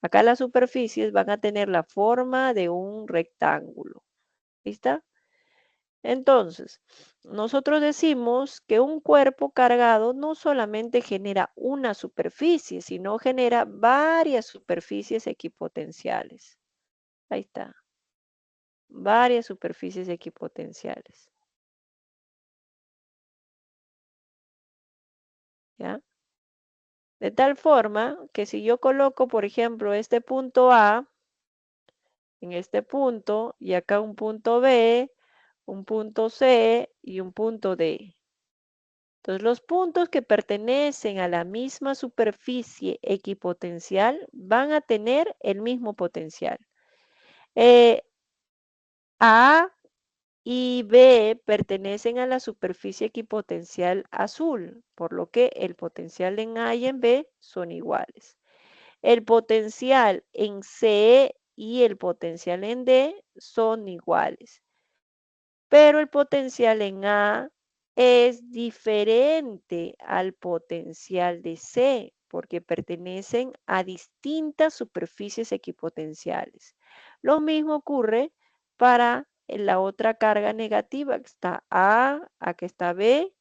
Acá las superficies van a tener la forma de un rectángulo. ¿Lista? Entonces, nosotros decimos que un cuerpo cargado no solamente genera una superficie, sino genera varias superficies equipotenciales. Ahí está, varias superficies equipotenciales. ¿Ya? De tal forma que si yo coloco, por ejemplo, este punto A en este punto y acá un punto B, un punto C y un punto D. Entonces, los puntos que pertenecen a la misma superficie equipotencial van a tener el mismo potencial. A y B pertenecen a la superficie equipotencial azul, por lo que el potencial en A y en B son iguales. El potencial en C y el potencial en D son iguales, pero el potencial en A es diferente al potencial de C porque pertenecen a distintas superficies equipotenciales. Lo mismo ocurre para la otra carga negativa, que está A, acá está B,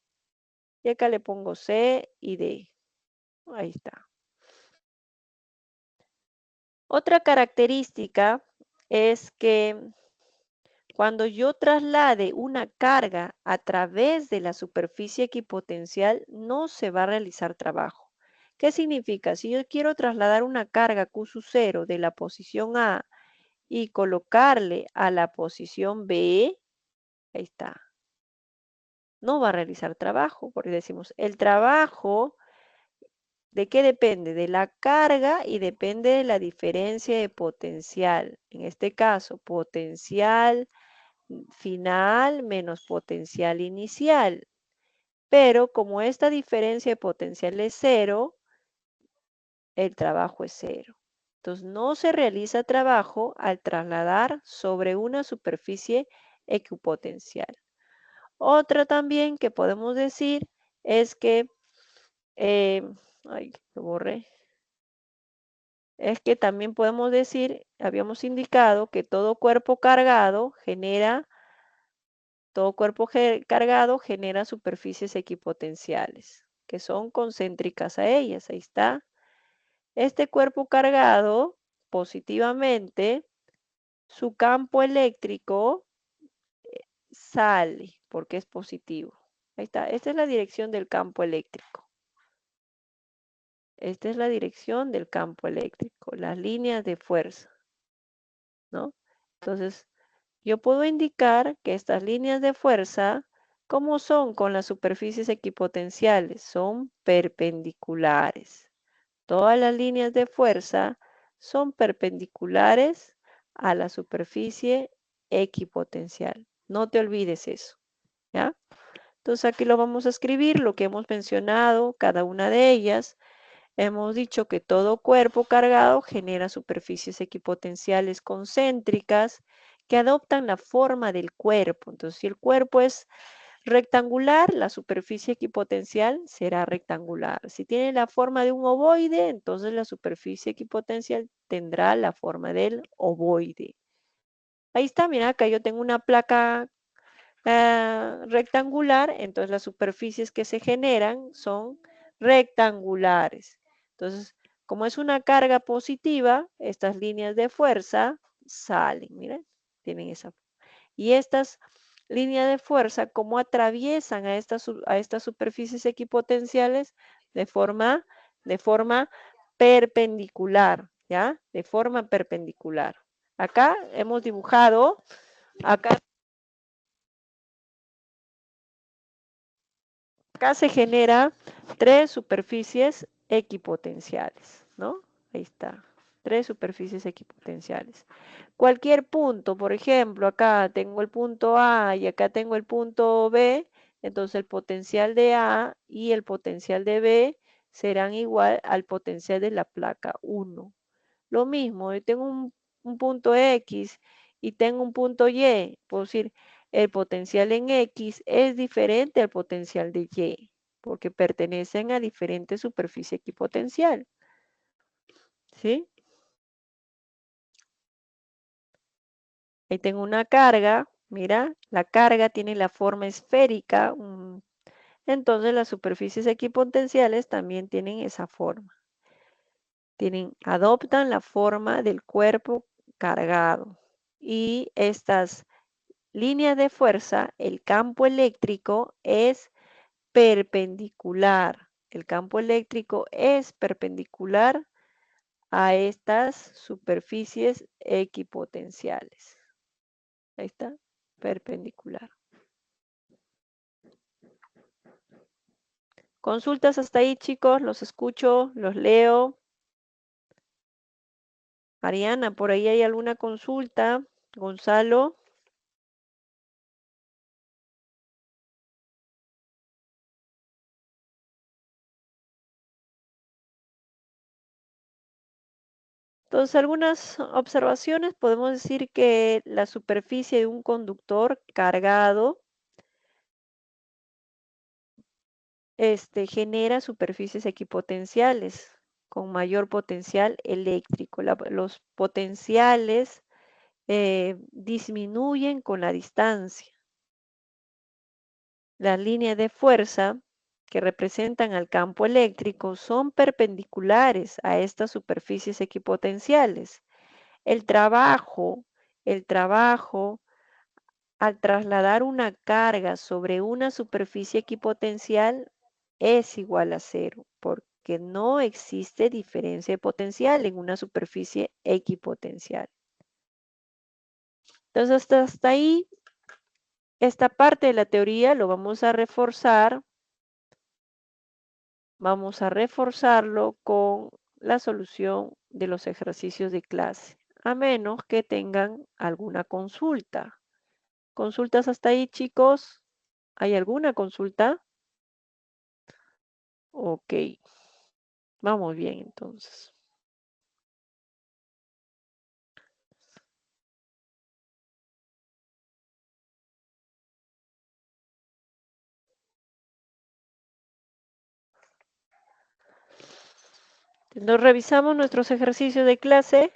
y acá le pongo C y D. Ahí está. Otra característica es que cuando yo traslade una carga a través de la superficie equipotencial, no se va a realizar trabajo. ¿Qué significa? Si yo quiero trasladar una carga Q sub 0 de la posición A y colocarle a la posición B, ahí está, no va a realizar trabajo, porque decimos, el trabajo, ¿de qué depende? De la carga y depende de la diferencia de potencial. En este caso, potencial final menos potencial inicial. Pero como esta diferencia de potencial es cero, el trabajo es cero. Entonces no se realiza trabajo al trasladar sobre una superficie equipotencial. Otra también que podemos decir es que, eh, ay, lo borré, es que también podemos decir, habíamos indicado que todo cuerpo cargado genera superficies equipotenciales, que son concéntricas a ellas. Ahí está. Este cuerpo cargado positivamente, su campo eléctrico sale porque es positivo. Ahí está. Esta es la dirección del campo eléctrico. Esta es la dirección del campo eléctrico, las líneas de fuerza, ¿no? Entonces, yo puedo indicar que estas líneas de fuerza, ¿cómo son con las superficies equipotenciales? Son perpendiculares. Todas las líneas de fuerza son perpendiculares a la superficie equipotencial. No te olvides eso, ¿ya? Entonces aquí lo vamos a escribir, lo que hemos mencionado, cada una de ellas. Hemos dicho que todo cuerpo cargado genera superficies equipotenciales concéntricas que adoptan la forma del cuerpo. Entonces, si el cuerpo es rectangular, la superficie equipotencial será rectangular. Si tiene la forma de un ovoide, entonces la superficie equipotencial tendrá la forma del ovoide. Ahí está, mira, acá yo tengo una placa rectangular, entonces las superficies que se generan son rectangulares. Entonces, como es una carga positiva, estas líneas de fuerza salen, miren, tienen esa. Y estas líneas de fuerza, como atraviesan a estas superficies equipotenciales de forma perpendicular, ¿ya? De forma perpendicular. Acá hemos dibujado, acá Acá se genera tres superficies equipotenciales, ¿no? Ahí está, tres superficies equipotenciales. Cualquier punto, por ejemplo, acá tengo el punto A y acá tengo el punto B, entonces el potencial de A y el potencial de B serán igual al potencial de la placa 1. Lo mismo, yo tengo un punto X y tengo un punto Y, puedo decir, el potencial en X es diferente al potencial de Y, porque pertenecen a diferentes superficie equipotencial. ¿Sí? Ahí tengo una carga, mira, la carga tiene la forma esférica, entonces las superficies equipotenciales también tienen esa forma. Adoptan la forma del cuerpo cargado. Y estas líneas de fuerza, el campo eléctrico es perpendicular. El campo eléctrico es perpendicular a estas superficies equipotenciales. Ahí está, perpendicular. Consultas hasta ahí, chicos, los escucho, los leo. Ariana, ¿por ahí hay alguna consulta? Gonzalo. Entonces, algunas observaciones, podemos decir que la superficie de un conductor cargado genera superficies equipotenciales con mayor potencial eléctrico. Los potenciales disminuyen con la distancia. Las líneas de fuerza que representan al campo eléctrico son perpendiculares a estas superficies equipotenciales. El trabajo, el trabajo al trasladar una carga sobre una superficie equipotencial es igual a cero, porque no existe diferencia de potencial en una superficie equipotencial. Entonces, hasta ahí, esta parte de la teoría lo vamos a reforzar. Vamos a reforzarlo con la solución de los ejercicios de clase, a menos que tengan alguna consulta. ¿Consultas hasta ahí, chicos? ¿Hay alguna consulta? Ok, vamos bien entonces. Nos revisamos nuestros ejercicios de clase.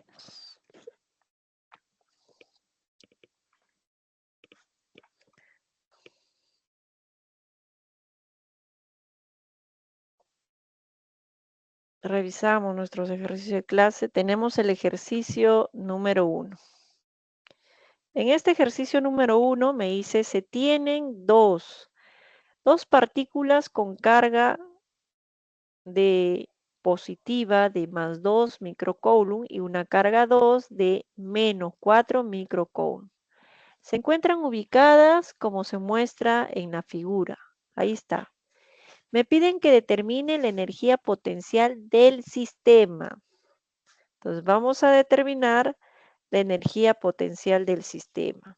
Revisamos nuestros ejercicios de clase. Tenemos el ejercicio número 1. En este ejercicio número 1 me dice, se tienen dos partículas con carga de positiva de más 2 microcoulomb y una carga 2 de menos 4 microcoulomb. Se encuentran ubicadas como se muestra en la figura. Ahí está. Me piden que determine la energía potencial del sistema. Entonces vamos a determinar la energía potencial del sistema.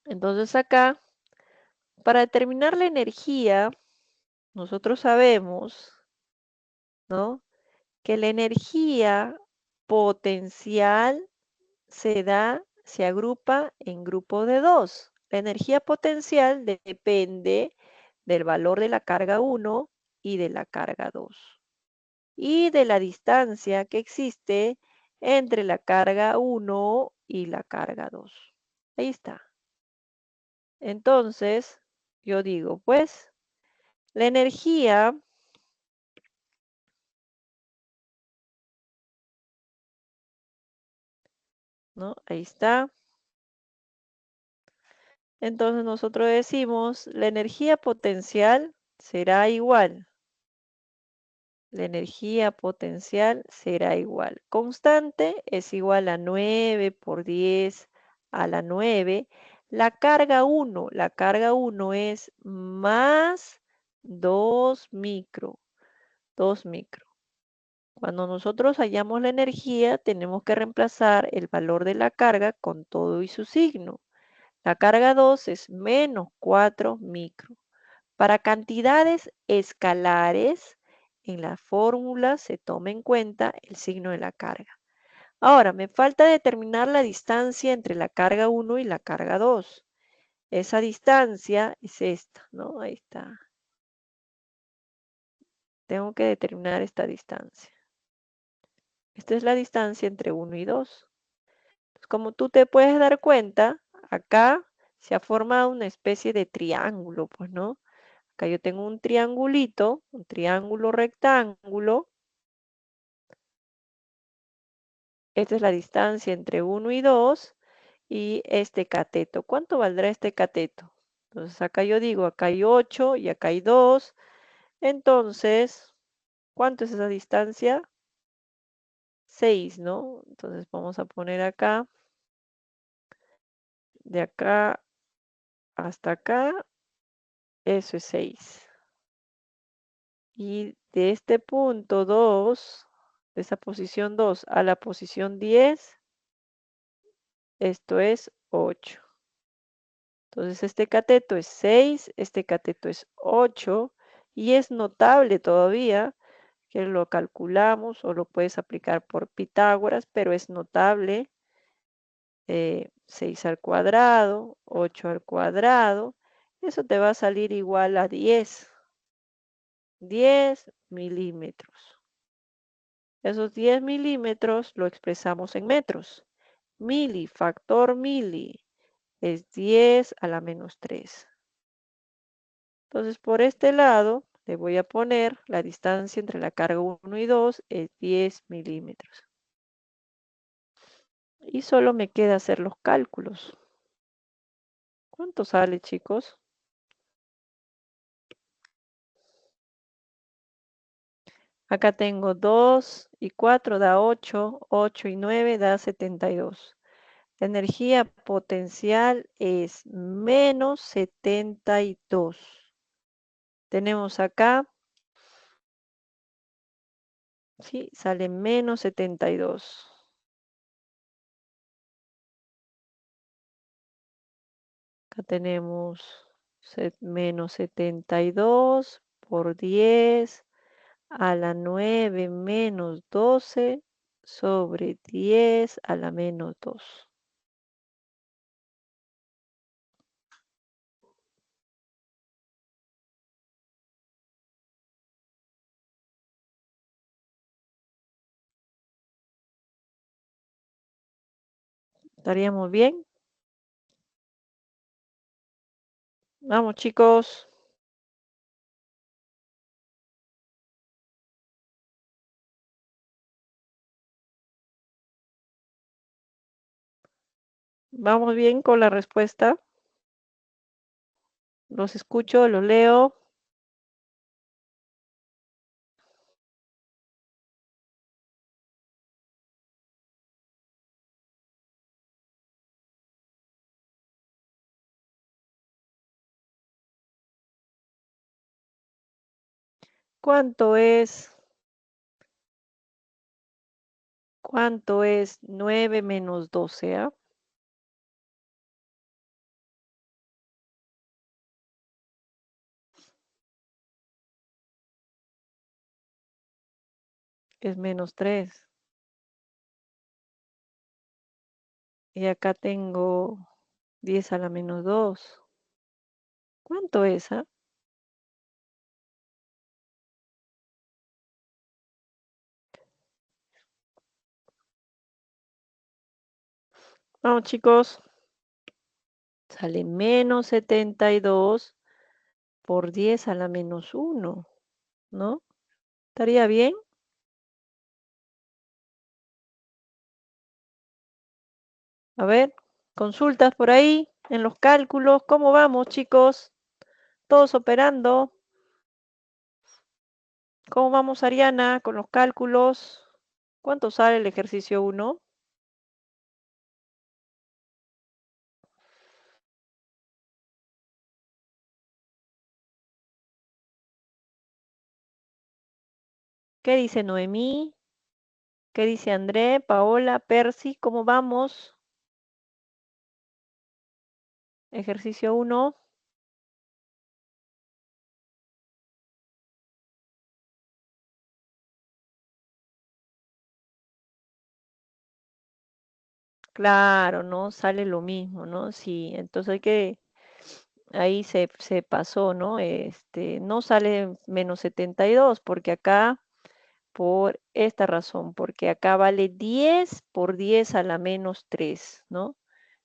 Entonces acá, para determinar la energía, nosotros sabemos, ¿no?, que la energía potencial se agrupa en grupo de dos. La energía potencial depende del valor de la carga 1 y de la carga 2 y de la distancia que existe entre la carga 1 y la carga 2. Ahí está. Entonces, yo digo, pues, la energía, ¿no? Ahí está. Entonces nosotros decimos, la energía potencial será igual. La energía potencial será igual. Constante es igual a 9 por 10 a la 9. La carga 1 es más 2 micro. 2 micro. Cuando nosotros hallamos la energía, tenemos que reemplazar el valor de la carga con todo y su signo. La carga 2 es menos 4 micro. Para cantidades escalares, en la fórmula se toma en cuenta el signo de la carga. Ahora, me falta determinar la distancia entre la carga 1 y la carga 2. Esa distancia es esta, ¿no? Ahí está. Tengo que determinar esta distancia. Esta es la distancia entre 1 y 2. Como tú te puedes dar cuenta, acá se ha formado una especie de triángulo, pues, ¿no? Acá yo tengo un triangulito, un triángulo rectángulo. Esta es la distancia entre 1 y 2 y este cateto. ¿Cuánto valdrá este cateto? Entonces acá yo digo, acá hay 8 y acá hay 2. Entonces, ¿cuánto es esa distancia? 6, ¿no? Entonces vamos a poner acá, de acá hasta acá, Eso es 6. Y de este punto 2, de esa posición 2 a la posición 10, esto es 8. Entonces este cateto es 6, este cateto es 8 y es notable todavía que lo calculamos o lo puedes aplicar por Pitágoras, pero es notable 6 al cuadrado, 8 al cuadrado, eso te va a salir igual a 10 milímetros. Esos 10 milímetros lo expresamos en metros. Mili, factor mili, es 10 a la menos 3. Entonces, por este lado, le voy a poner la distancia entre la carga 1 y 2 es 10 milímetros. Y solo me queda hacer los cálculos. ¿Cuánto sale, chicos? Acá tengo 2 y 4 da 8, 8 y 9 da 72. La energía potencial es menos 72. Tenemos acá, ¿sí? Sale menos 72. Acá tenemos menos 72 por 10 a la 9 menos 12 sobre 10 a la menos 2. ¿Estaríamos bien? Vamos, chicos. ¿Vamos bien con la respuesta? Los escucho, los leo. ¿Cuánto es? ¿Cuánto es 9 menos 12? ¿Ah? Es menos 3. Y acá tengo 10 a la menos 2. ¿Cuánto es? ¿Ah? Vamos, chicos. Sale menos 72 por 10 a la menos 1, ¿no? ¿Estaría bien? A ver, consultas por ahí en los cálculos. ¿Cómo vamos, chicos? ¿Todos operando? ¿Cómo vamos, Ariana, con los cálculos? ¿Cuánto sale el ejercicio 1? ¿Qué dice Noemí? ¿Qué dice André, Paola, Percy? ¿Cómo vamos? Ejercicio 1. Claro, ¿no? Sale lo mismo, ¿no? Sí, entonces hay que, ahí se pasó, ¿no? No sale menos 72 porque acá, por esta razón, porque acá vale 10 por 10 a la menos 3, ¿no?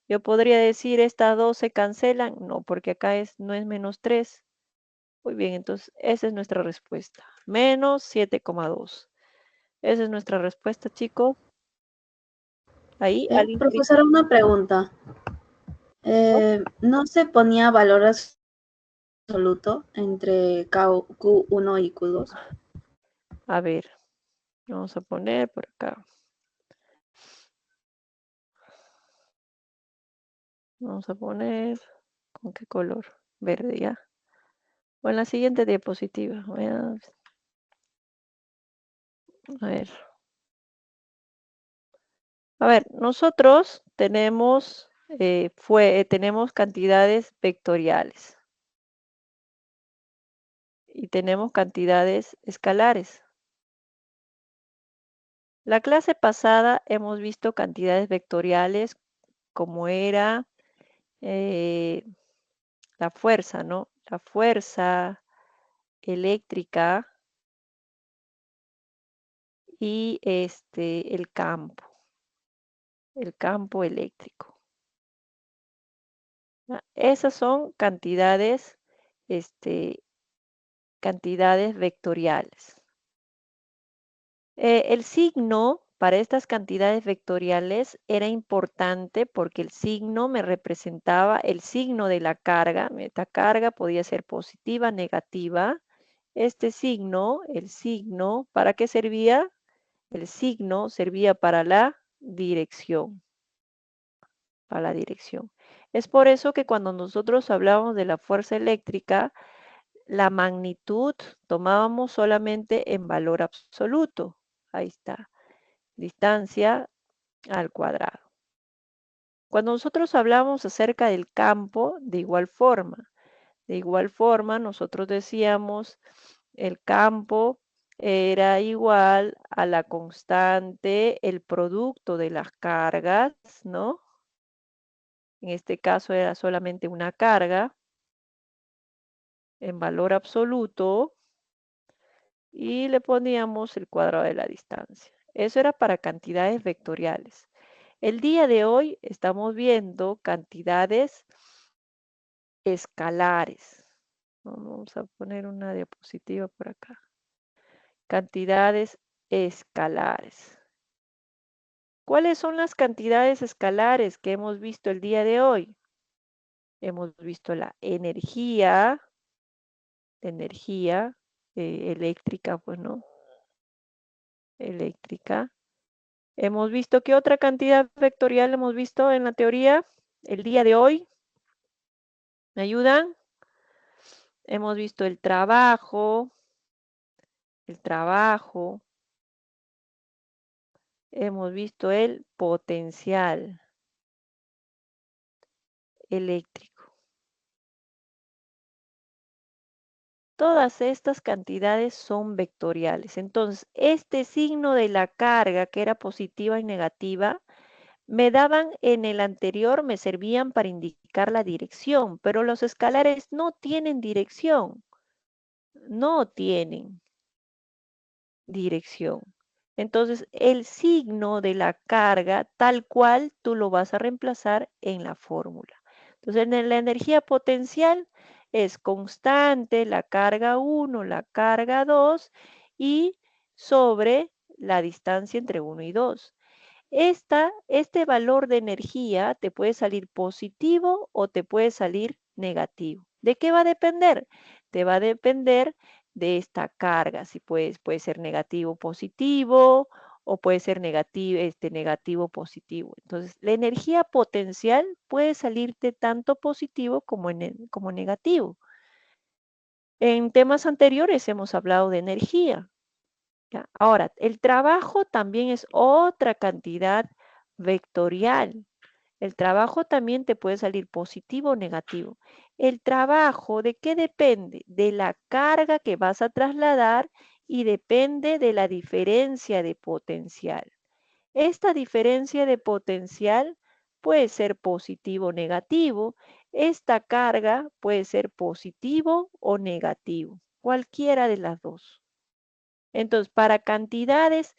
Yo podría decir, estas dos se cancelan, no, porque acá no es menos 3. Muy bien, entonces esa es nuestra respuesta, menos 7,2. Esa es nuestra respuesta, chicos. Ahí, alguien que dice, Profesora, una pregunta. ¿no? ¿No se ponía valor absoluto entre Q1 y Q2? A ver, vamos a poner por acá. Vamos a poner, ¿con qué color? Verde, ¿ya? O en la siguiente diapositiva. A ver. A ver, nosotros tenemos, tenemos cantidades vectoriales y tenemos cantidades escalares. La clase pasada hemos visto cantidades vectoriales como era la fuerza, ¿no? La fuerza eléctrica y el campo eléctrico. Esas son cantidades vectoriales. El signo para estas cantidades vectoriales era importante porque el signo me representaba el signo de la carga. Esta carga podía ser positiva, negativa. Este signo, el signo, ¿para qué servía? El signo servía para la dirección. Para la dirección. Es por eso que cuando nosotros hablábamos de la fuerza eléctrica, la magnitud tomábamos solamente en valor absoluto. Ahí está. Distancia al cuadrado. Cuando nosotros hablamos acerca del campo, de igual forma nosotros decíamos el campo era igual a la constante, el producto de las cargas, ¿no? En este caso era solamente una carga en valor absoluto y le poníamos el cuadrado de la distancia. Eso era para cantidades vectoriales. El día de hoy estamos viendo cantidades escalares. Vamos a poner una diapositiva por acá. Cantidades escalares. ¿Cuáles son las cantidades escalares que hemos visto el día de hoy? Hemos visto la energía eléctrica, pues no, eléctrica. Hemos visto qué otra cantidad vectorial hemos visto en la teoría el día de hoy. ¿Me ayudan? Hemos visto el trabajo, hemos visto el potencial eléctrico. Todas estas cantidades son vectoriales. Entonces, este signo de la carga, que era positiva y negativa, me daban en el anterior, me servían para indicar la dirección, pero los escalares no tienen dirección. No tienen dirección. Entonces, el signo de la carga, tal cual, tú lo vas a reemplazar en la fórmula. Entonces, en la energía potencial es constante la carga 1, la carga 2 y sobre la distancia entre 1 y 2. Este valor de energía te puede salir positivo o te puede salir negativo. ¿De qué va a depender? Te va a depender de esta carga, si puede ser negativo positivo o puede ser negativo positivo. Entonces, la energía potencial puede salirte tanto positivo como negativo. En temas anteriores hemos hablado de energía. ¿Ya? Ahora, el trabajo también es otra cantidad vectorial. El trabajo también te puede salir positivo o negativo. El trabajo, ¿de qué depende? De la carga que vas a trasladar y depende de la diferencia de potencial. Esta diferencia de potencial puede ser positivo o negativo. Esta carga puede ser positivo o negativo, cualquiera de las dos. Entonces, para cantidades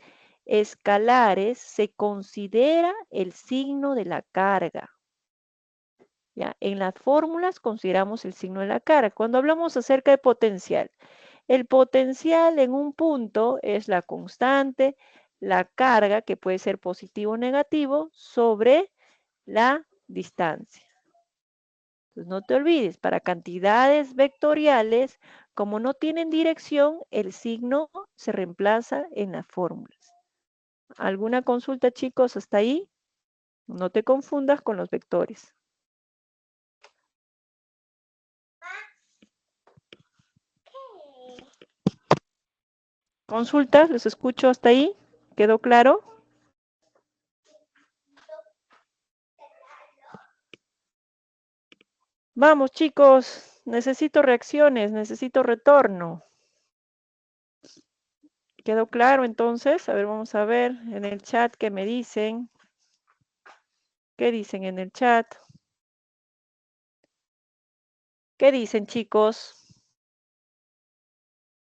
escalares se considera el signo de la carga. ¿Ya? En las fórmulas consideramos el signo de la carga. Cuando hablamos acerca de potencial, el potencial en un punto es la constante, la carga, que puede ser positivo o negativo, sobre la distancia. Entonces, no te olvides, para cantidades vectoriales, como no tienen dirección, el signo se reemplaza en las fórmulas. ¿Alguna consulta, chicos, hasta ahí? No te confundas con los vectores. ¿Consultas? ¿Les escucho hasta ahí? ¿Quedó claro? Vamos, chicos, necesito reacciones, necesito retorno. ¿Quedó claro entonces? A ver, vamos a ver en el chat qué me dicen. ¿Qué dicen en el chat? ¿Qué dicen, chicos?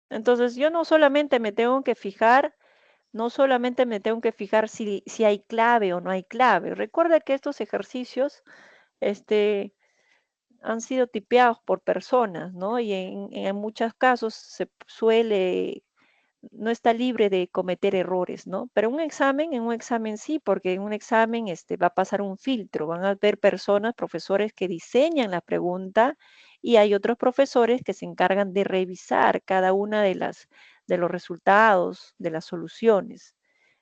Entonces, yo no solamente me tengo que fijar, si hay clave o no hay clave. Recuerda que estos ejercicios, han sido tipeados por personas, ¿no? Y en muchos casos no está libre de cometer errores, ¿no? Pero en un examen sí, porque en un examen va a pasar un filtro, van a ver personas, profesores que diseñan la pregunta y hay otros profesores que se encargan de revisar cada una de los resultados, de las soluciones.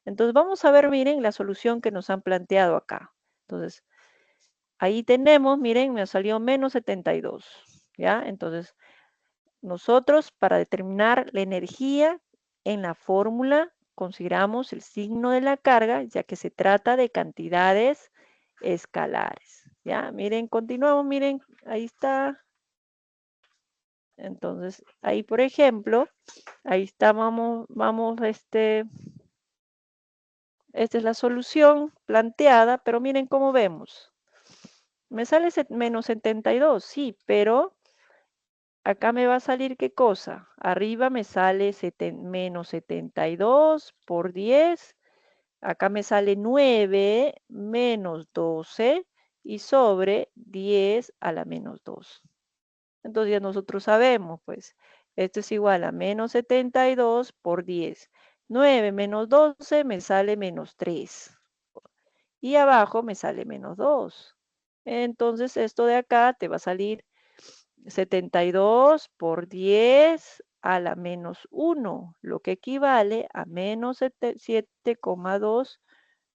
Entonces vamos a ver, miren, la solución que nos han planteado acá. Entonces, ahí tenemos, miren, me salió menos 72, ¿ya? Entonces, nosotros para determinar la energía en la fórmula consideramos el signo de la carga, ya que se trata de cantidades escalares, ¿ya? Miren, continuamos, miren, ahí está. Entonces, ahí por ejemplo, ahí está, esta es la solución planteada, pero miren cómo vemos. Me sale menos 72, sí, pero acá me va a salir ¿qué cosa? Arriba me sale menos 72 por 10. Acá me sale 9 menos 12 y sobre 10 a la menos 2. Entonces ya nosotros sabemos, pues, esto es igual a menos 72 por 10. 9 menos 12 me sale menos 3. Y abajo me sale menos 2. Entonces esto de acá te va a salir 72 por 10 a la menos 1, lo que equivale a menos 7,2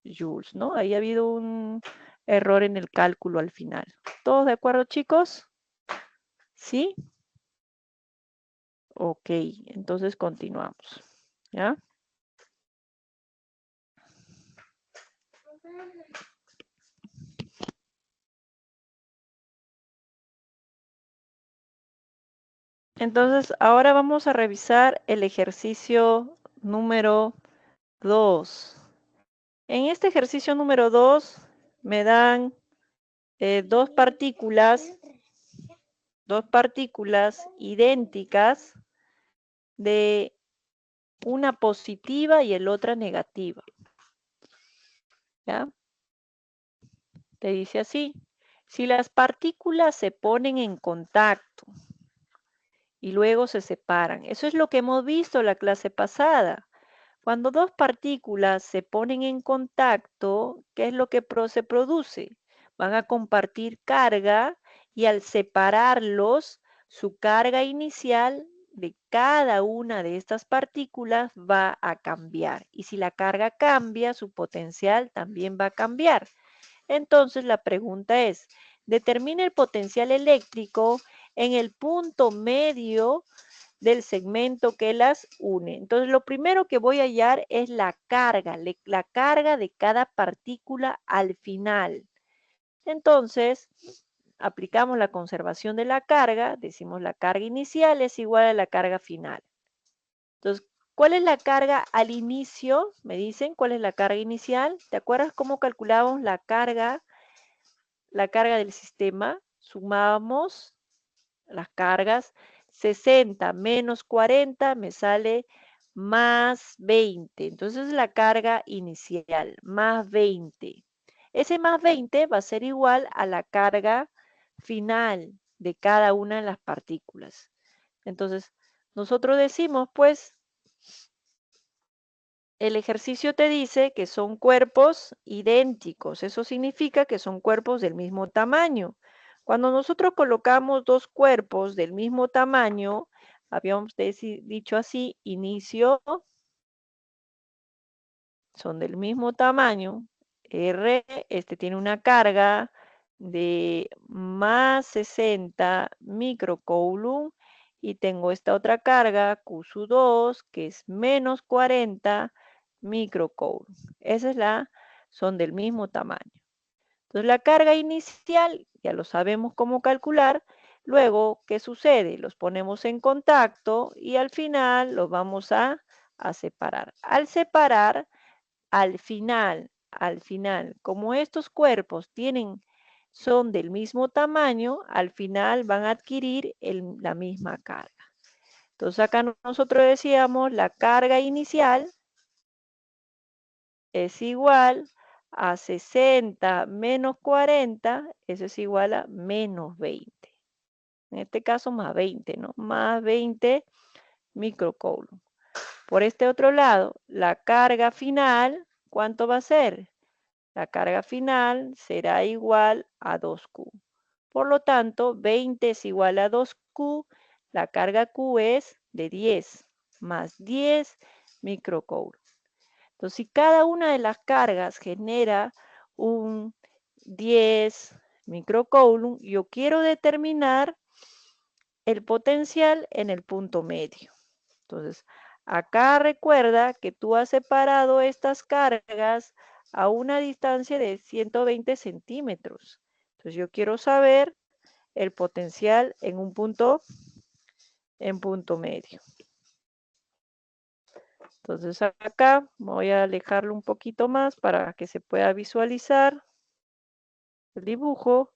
joules, ¿no? Ahí ha habido un error en el cálculo al final. ¿Todos de acuerdo, chicos? ¿Sí? Ok, entonces continuamos, ¿ya? Entonces, ahora vamos a revisar el ejercicio número 2. En este ejercicio número 2 me dan dos partículas idénticas de una positiva y el otra negativa. ¿Ya? Te dice así, si las partículas se ponen en contacto y luego se separan, eso es lo que hemos visto en la clase pasada. Cuando dos partículas se ponen en contacto, ¿qué es lo que se produce? Van a compartir carga y al separarlos, su carga inicial de cada una de estas partículas va a cambiar. Y si la carga cambia, su potencial también va a cambiar. Entonces la pregunta es, determina el potencial eléctrico en el punto medio del segmento que las une. Entonces, lo primero que voy a hallar es la carga de cada partícula al final. Entonces, aplicamos la conservación de la carga, decimos la carga inicial es igual a la carga final. Entonces, ¿cuál es la carga al inicio? Me dicen, ¿cuál es la carga inicial? ¿Te acuerdas cómo calculamos la carga del sistema? Sumábamos las cargas, 60 menos 40 me sale más 20. Entonces la carga inicial, más 20. Ese más 20 va a ser igual a la carga final de cada una de las partículas. Entonces, nosotros decimos, pues, el ejercicio te dice que son cuerpos idénticos. Eso significa que son cuerpos del mismo tamaño. Cuando nosotros colocamos dos cuerpos del mismo tamaño, habíamos dicho así, inicio, son del mismo tamaño. R, tiene una carga de más 60 microcoulomb y tengo esta otra carga, Q sub 2, que es menos 40 microcoulomb. Son del mismo tamaño. Entonces la carga inicial, ya lo sabemos cómo calcular. Luego, ¿qué sucede? Los ponemos en contacto y al final los vamos a separar. Al separar, al final, como estos cuerpos son del mismo tamaño, al final van a adquirir la misma carga. Entonces acá nosotros decíamos la carga inicial es igual a 60 menos 40, eso es igual a menos 20. En este caso más 20, ¿no? Más 20 microcoulomb. Por este otro lado, la carga final, ¿cuánto va a ser? La carga final será igual a 2Q. Por lo tanto, 20 es igual a 2Q, la carga Q es de 10, más 10 microcoulomb. Entonces, si cada una de las cargas genera un 10 microcoulomb, yo quiero determinar el potencial en el punto medio. Entonces, acá recuerda que tú has separado estas cargas a una distancia de 120 centímetros. Entonces, yo quiero saber el potencial en punto medio. Entonces, acá voy a alejarlo un poquito más para que se pueda visualizar el dibujo.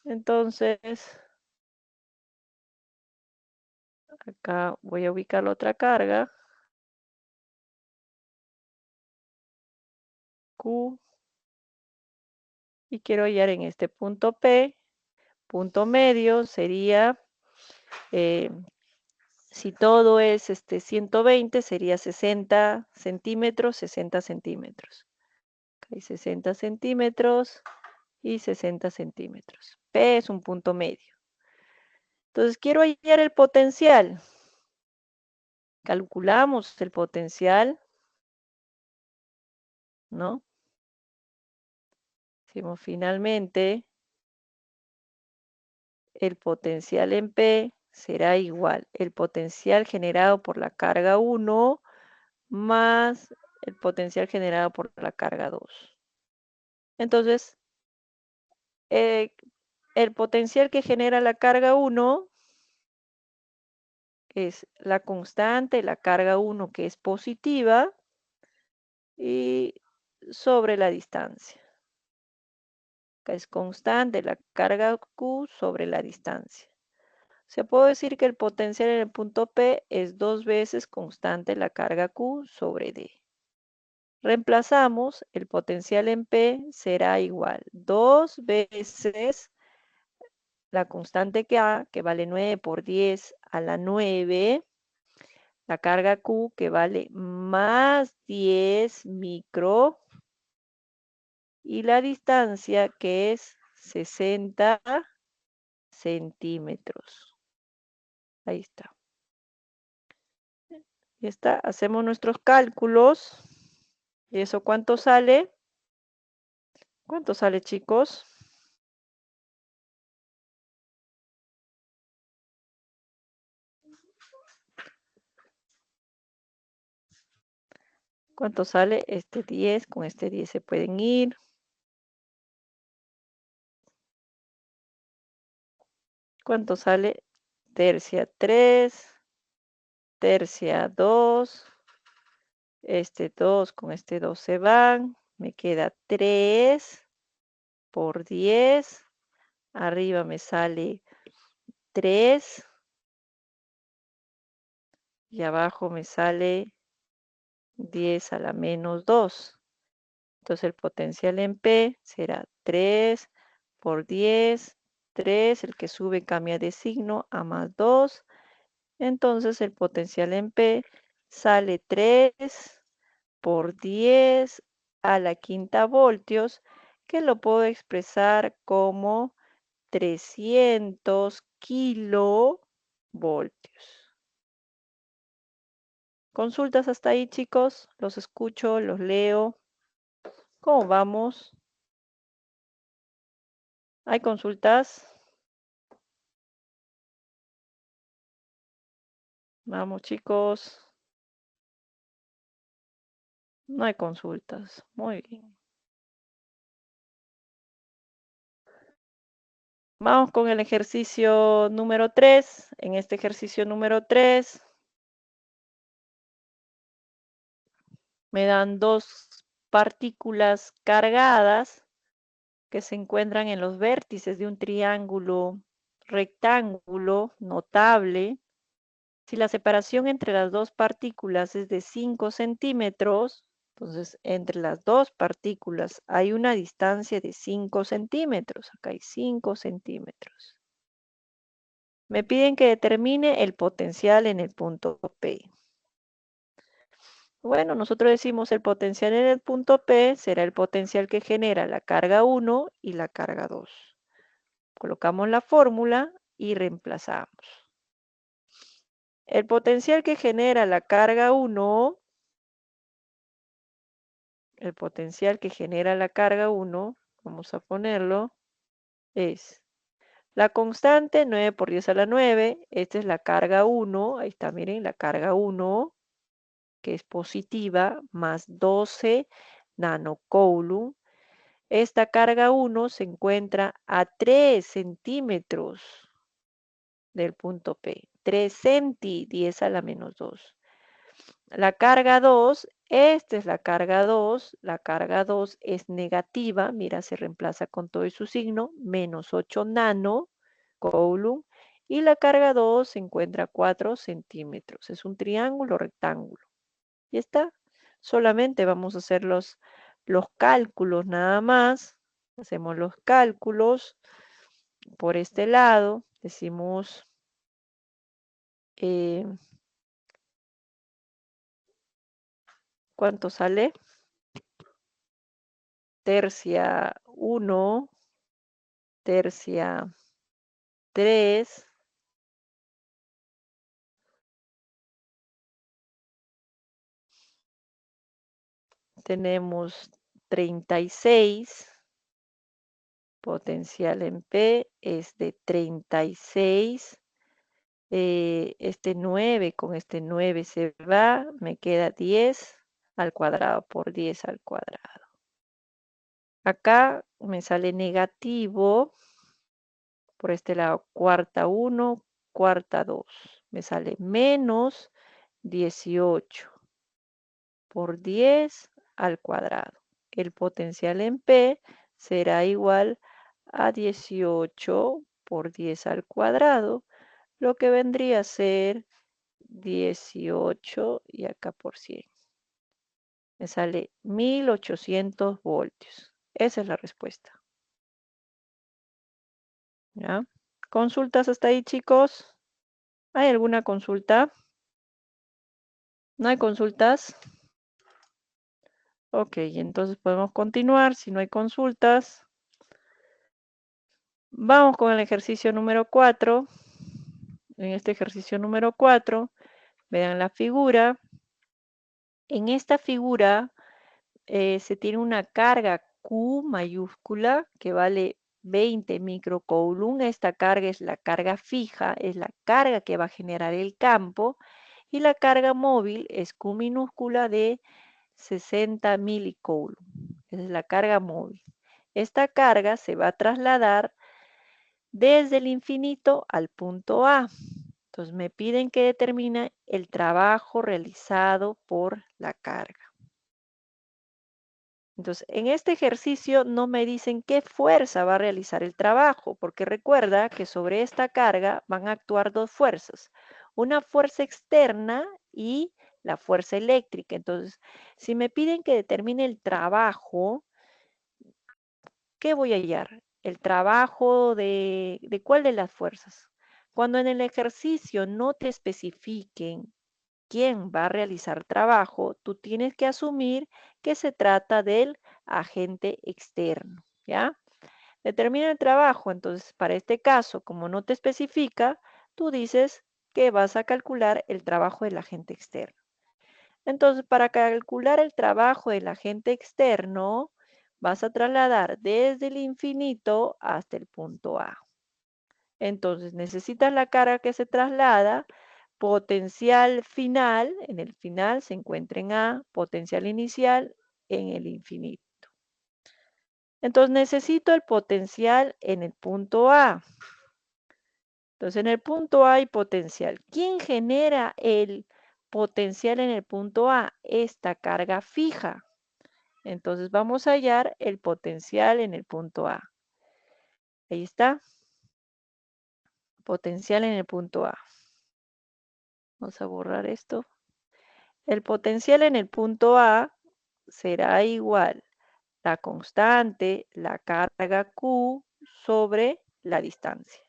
Entonces, acá voy a ubicar la otra carga, Q, y quiero hallar en este punto P. Punto medio sería, si todo es 120, sería 60 centímetros, 60 centímetros. Hay 60 centímetros y 60 centímetros. P es un punto medio. Entonces, quiero hallar el potencial. Calculamos el potencial, ¿no? Decimos finalmente, el potencial en P será igual el potencial generado por la carga 1 más el potencial generado por la carga 2. Entonces, el potencial que genera la carga 1 es la constante, la carga 1 que es positiva, y sobre la distancia. Acá es constante la carga Q sobre la distancia. Se puede decir que el potencial en el punto P es 2 veces constante la carga Q sobre D. Reemplazamos, el potencial en P será igual 2 veces la constante que A, que vale 9 por 10 a la 9, la carga Q, que vale más 10 micro, y la distancia, que es 60 centímetros. Ahí está. Ya está, hacemos nuestros cálculos. ¿Y eso cuánto sale? ¿Cuánto sale, chicos? ¿Cuánto sale? Este 10, con este 10 se pueden ir. ¿Cuánto sale? Tercia 3, tercia 2, este 2 con este 2 se van, me queda 3 por 10, arriba me sale 3 y abajo me sale 10 a la menos 2. Entonces el potencial en P será 3 por 10, 3, el que sube cambia de signo a más 2. Entonces el potencial en P sale 3 por 10 a la quinta voltios, que lo puedo expresar como 300 kilovoltios. ¿Consultas hasta ahí, chicos? Los escucho, los leo. ¿Cómo vamos? ¿Hay consultas? Vamos, chicos. No hay consultas. Muy bien. Vamos con el ejercicio número 3. En este ejercicio número 3 me dan dos partículas cargadas que se encuentran en los vértices de un triángulo rectángulo notable. Si la separación entre las dos partículas es de 5 centímetros, entonces entre las dos partículas hay una distancia de 5 centímetros. Acá hay 5 centímetros. Me piden que determine el potencial en el punto P. Bueno, nosotros decimos el potencial en el punto P será el potencial que genera la carga 1 y la carga 2. Colocamos la fórmula y reemplazamos. El potencial que genera la carga 1, el potencial que genera la carga 1, vamos a ponerlo, es la constante 9 por 10 a la 9, esta es la carga 1, ahí está, miren, la carga 1, que es positiva, más 12 nanocoulomb. Esta carga 1 se encuentra a 3 centímetros del punto P. 3 centi, 10 a la menos 2. La carga 2, esta es la carga 2. La carga 2 es negativa, mira, se reemplaza con todo y su signo, menos 8 nanocoulomb. Y la carga 2 se encuentra a 4 centímetros. Es un triángulo rectángulo. Y está. Solamente vamos a hacer los cálculos nada más. Hacemos los cálculos por este lado. Decimos ¿cuánto sale? Tercia 1, tercia 3, tenemos 36, potencial en P es de 36, este 9 con este 9 se va, me queda 10 al cuadrado por 10 al cuadrado. Acá me sale negativo, por este lado, cuarta 1, cuarta 2, me sale menos 18 por 10 al cuadrado. El potencial en P será igual a 18 por 10 al cuadrado, lo que vendría a ser 18 y acá por 100. Me sale 1800 voltios. Esa es la respuesta. ¿Ya? ¿Consultas hasta ahí, chicos? ¿Hay alguna consulta? ¿No hay consultas? Ok, entonces podemos continuar. Si no hay consultas, vamos con el ejercicio número 4. En este ejercicio número 4, vean la figura. En esta figura se tiene una carga Q mayúscula que vale 20 microcoulomb. Esta carga es la carga fija, es la carga que va a generar el campo. Y la carga móvil es Q minúscula de 60 milicoulomb. Esa es la carga móvil. Esta carga se va a trasladar desde el infinito al punto A. Entonces me piden que determine el trabajo realizado por la carga. Entonces, en este ejercicio no me dicen qué fuerza va a realizar el trabajo, porque recuerda que sobre esta carga van a actuar dos fuerzas, una fuerza externa y la fuerza eléctrica. Entonces, si me piden que determine el trabajo, ¿qué voy a hallar? El trabajo de cuál de las fuerzas. Cuando en el ejercicio no te especifiquen quién va a realizar trabajo, tú tienes que asumir que se trata del agente externo, ¿ya? Determina el trabajo, entonces para este caso, como no te especifica, tú dices que vas a calcular el trabajo del agente externo. Entonces, para calcular el trabajo del agente externo, vas a trasladar desde el infinito hasta el punto A. Entonces, necesitas la carga que se traslada, potencial final, en el final se encuentra en A, potencial inicial en el infinito. Entonces necesito el potencial en el punto A. Entonces en el punto A hay potencial. ¿Quién genera el potencial en el punto A? Esta carga fija. Entonces vamos a hallar el potencial en el punto A. Ahí está. Potencial en el punto A. Vamos a borrar esto. El potencial en el punto A será igual la constante, la carga Q sobre la distancia.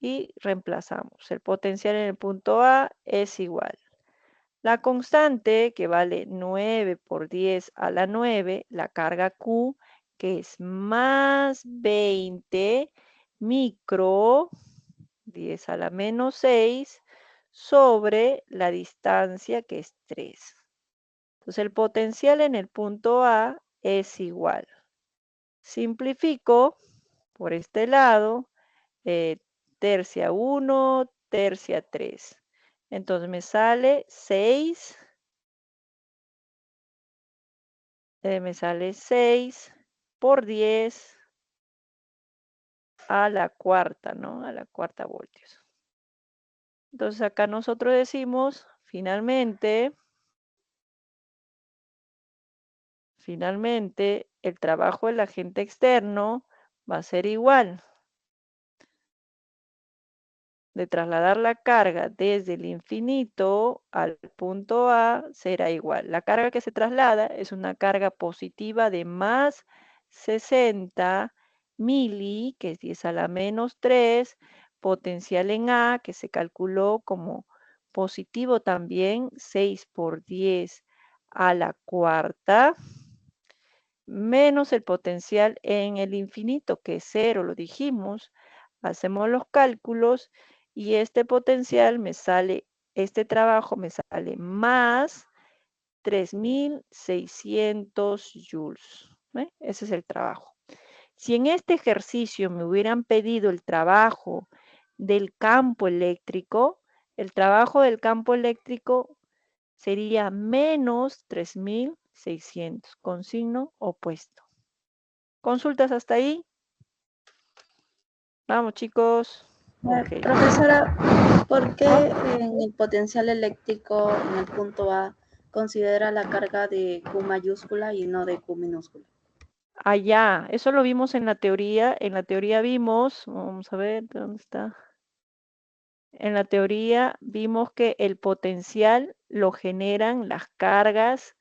Y reemplazamos. El potencial en el punto A es igual. La constante, que vale 9 por 10 a la 9, la carga Q, que es más 20 micro, 10 a la menos 6, sobre la distancia, que es 3. Entonces el potencial en el punto A es igual. Simplifico por este lado, tercia 1, tercia 3. Entonces me sale 6, me sale 6 por 10 a la cuarta, ¿no? A la cuarta voltios. Entonces acá nosotros decimos, finalmente, el trabajo del agente externo va a ser igual. De trasladar la carga desde el infinito al punto A será igual. La carga que se traslada es una carga positiva de más 60 mili, que es 10 a la menos 3, potencial en A, que se calculó como positivo también, 6 por 10 a la cuarta, menos el potencial en el infinito, que es 0, lo dijimos. Hacemos los cálculos y este potencial me sale, este trabajo me sale más 3600 joules. Ese es el trabajo. Si en este ejercicio me hubieran pedido el trabajo del campo eléctrico, el trabajo del campo eléctrico sería menos 3600 con signo opuesto. ¿Consultas hasta ahí? Vamos, chicos. Okay. Profesora, ¿por qué en el potencial eléctrico en el punto A considera la carga de Q mayúscula y no de Q minúscula? Ya, eso lo vimos en la teoría. En la teoría vimos, vamos a ver, ¿dónde está? En la teoría vimos que el potencial lo generan las cargas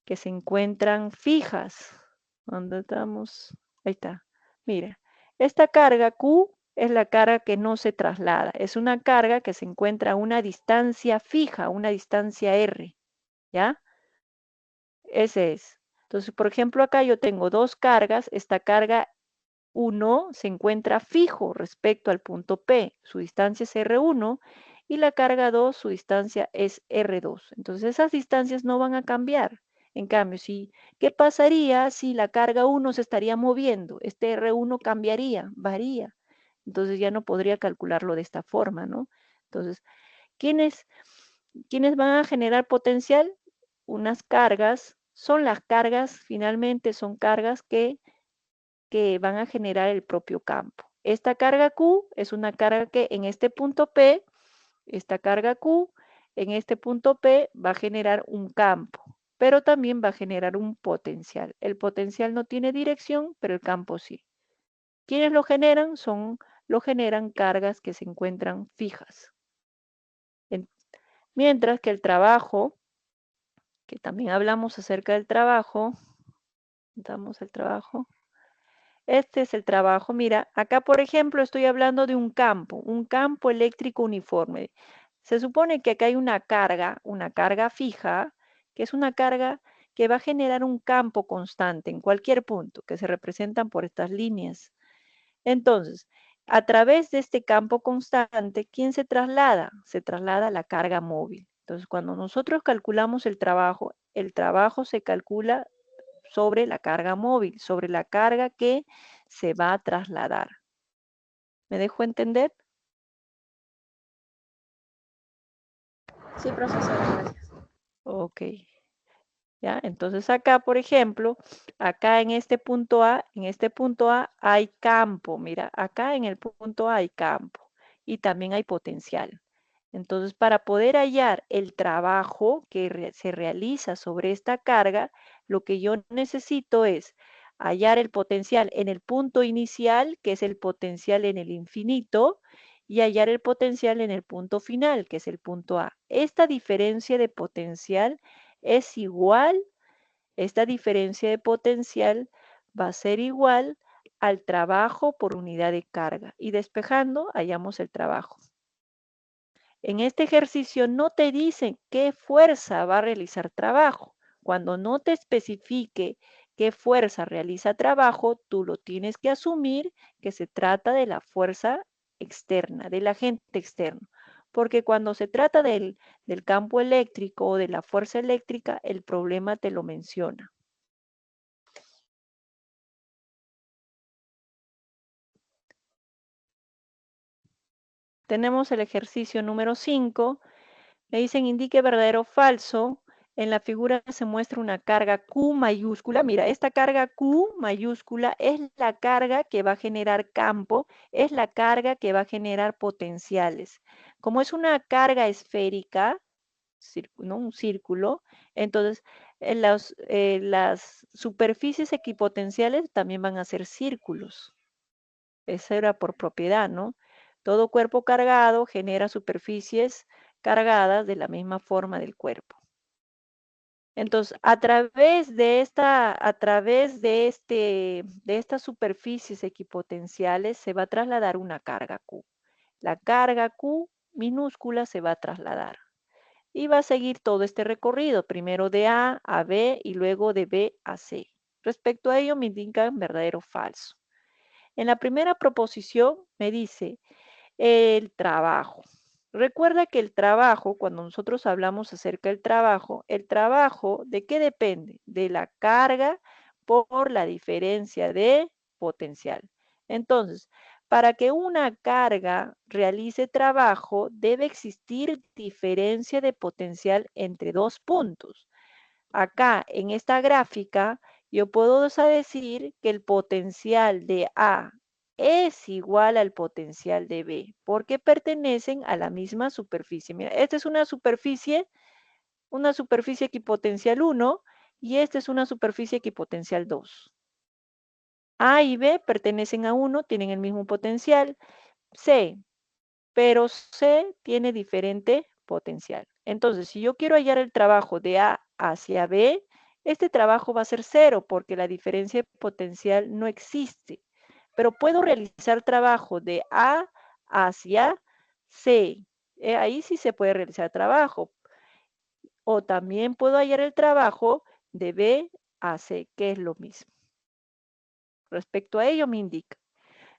que se encuentran fijas. ¿Dónde estamos? Ahí está. Mira, esta carga Q es la carga que no se traslada. Es una carga que se encuentra a una distancia fija, una distancia R. ¿Ya? Ese es. Entonces, por ejemplo, acá yo tengo dos cargas. Esta carga 1 se encuentra fijo respecto al punto P. Su distancia es R1 y la carga 2, su distancia es R2. Entonces, esas distancias no van a cambiar. En cambio, ¿qué pasaría si la carga 1 se estaría moviendo? Este R1 cambiaría, varía. Entonces, ya no podría calcularlo de esta forma, ¿no? Entonces, ¿quiénes van a generar potencial? Unas cargas, son las cargas, finalmente son cargas que van a generar el propio campo. Esta carga Q es una carga que en este punto P, esta carga Q en este punto P va a generar un campo, pero también va a generar un potencial. El potencial no tiene dirección, pero el campo sí. ¿Quiénes lo generan? Lo generan cargas que se encuentran fijas. Mientras que el trabajo, que también hablamos acerca del trabajo, damos el trabajo. Este es el trabajo. Mira, acá por ejemplo estoy hablando de un campo eléctrico uniforme. Se supone que acá hay una carga fija, que es una carga que va a generar un campo constante en cualquier punto, que se representan por estas líneas. Entonces, a través de este campo constante, ¿quién se traslada? Se traslada la carga móvil. Entonces, cuando nosotros calculamos el trabajo se calcula sobre la carga móvil, sobre la carga que se va a trasladar. ¿Me dejo entender? Sí, profesora, gracias. Ok. ¿Ya? Entonces acá, por ejemplo, acá en este punto A hay campo. Mira, acá en el punto A hay campo y también hay potencial. Entonces, para poder hallar el trabajo que se realiza sobre esta carga, lo que yo necesito es hallar el potencial en el punto inicial, que es el potencial en el infinito, y hallar el potencial en el punto final, que es el punto A. Esta diferencia de potencial es igual, esta diferencia de potencial va a ser igual al trabajo por unidad de carga. Y despejando, hallamos el trabajo. En este ejercicio no te dicen qué fuerza va a realizar trabajo. Cuando no te especifique qué fuerza realiza trabajo, tú lo tienes que asumir que se trata de la fuerza externa, del agente externo. Porque cuando se trata del campo eléctrico o de la fuerza eléctrica, el problema te lo menciona. Tenemos el ejercicio número 5. Le dicen indique verdadero o falso. En la figura se muestra una carga Q mayúscula. Mira, esta carga Q mayúscula es la carga que va a generar campo, es la carga que va a generar potenciales. Como es una carga esférica, ¿no? Un círculo, entonces las superficies equipotenciales también van a ser círculos. Eso era por propiedad, ¿no? Todo cuerpo cargado genera superficies cargadas de la misma forma del cuerpo. Entonces, de estas superficies equipotenciales se va a trasladar una carga Q. La carga Q minúscula se va a trasladar y va a seguir todo este recorrido, primero de A a B y luego de B a C. Respecto a ello, me indican verdadero o falso. En la primera proposición me dice el trabajo. Recuerda que el trabajo, cuando nosotros hablamos acerca del trabajo, ¿el trabajo de qué depende? De la carga por la diferencia de potencial. Entonces, para que una carga realice trabajo, debe existir diferencia de potencial entre dos puntos. Acá en esta gráfica yo puedo decir que el potencial de A es igual al potencial de B porque pertenecen a la misma superficie. Mira, esta es una superficie equipotencial 1 y esta es una superficie equipotencial 2. A y B pertenecen a 1, tienen el mismo potencial. C, pero C tiene diferente potencial. Entonces, si yo quiero hallar el trabajo de A hacia B, este trabajo va a ser 0 porque la diferencia de potencial no existe. Pero puedo realizar trabajo de A hacia C. Ahí sí se puede realizar trabajo. O también puedo hallar el trabajo de B a C, que es lo mismo. Respecto a ello me indica.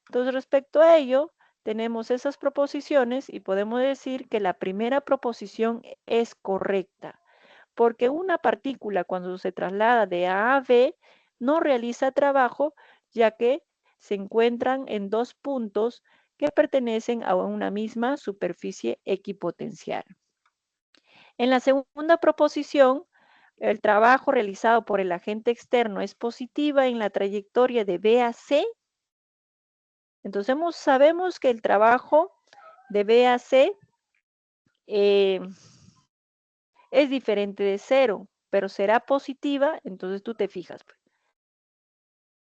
Entonces, respecto a ello, tenemos esas proposiciones y podemos decir que la primera proposición es correcta, porque una partícula cuando se traslada de A a B no realiza trabajo, ya que se encuentran en dos puntos que pertenecen a una misma superficie equipotencial. En la segunda proposición, el trabajo realizado por el agente externo es positiva en la trayectoria de B a C. Entonces sabemos que el trabajo de B a C eh, es diferente de 0, pero será positiva, entonces tú te fijas.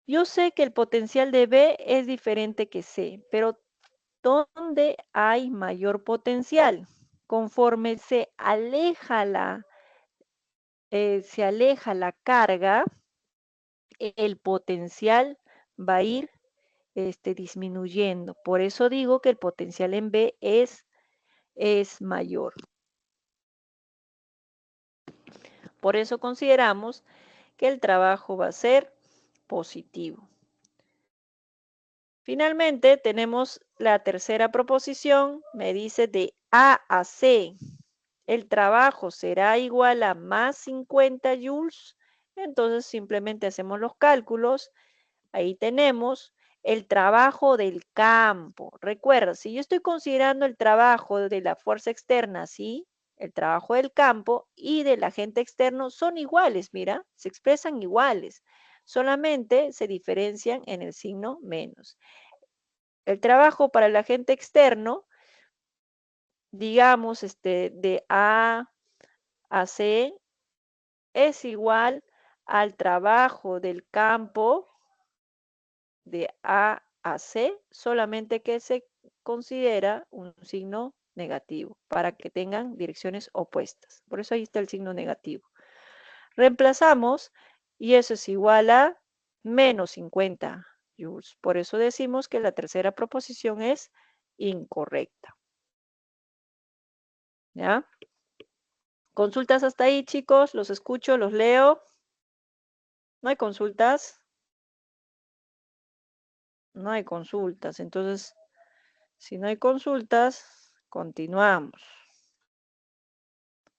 Yo sé que el potencial de B es diferente que C, pero ¿dónde hay mayor potencial? Conforme se aleja la carga, el potencial va a ir disminuyendo. Por eso digo que el potencial en B es mayor. Por eso consideramos que el trabajo va a ser positivo. Finalmente, tenemos la tercera proposición, me dice de A a C. El trabajo será igual a más 50 joules. Entonces, simplemente hacemos los cálculos. Ahí tenemos el trabajo del campo. Recuerda, si yo estoy considerando el trabajo de la fuerza externa, ¿sí? el trabajo del campo y del agente externo son iguales, mira, se expresan iguales, solamente se diferencian en el signo menos. El trabajo para el agente externo, digamos, de A a C, es igual al trabajo del campo de A a C, solamente que se considera un signo negativo para que tengan direcciones opuestas. Por eso ahí está el signo negativo. Reemplazamos y eso es igual a menos 50 joules. Por eso decimos que la tercera proposición es incorrecta. ¿Ya? ¿Consultas hasta ahí, chicos? ¿Los escucho, los leo? ¿No hay consultas? No hay consultas. Entonces, si no hay consultas, continuamos.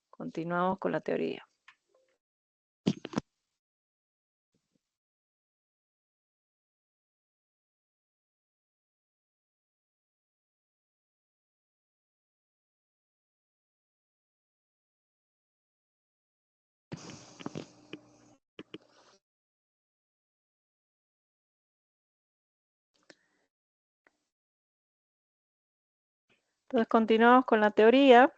Continuamos con la teoría. Entonces, continuamos con la teoría.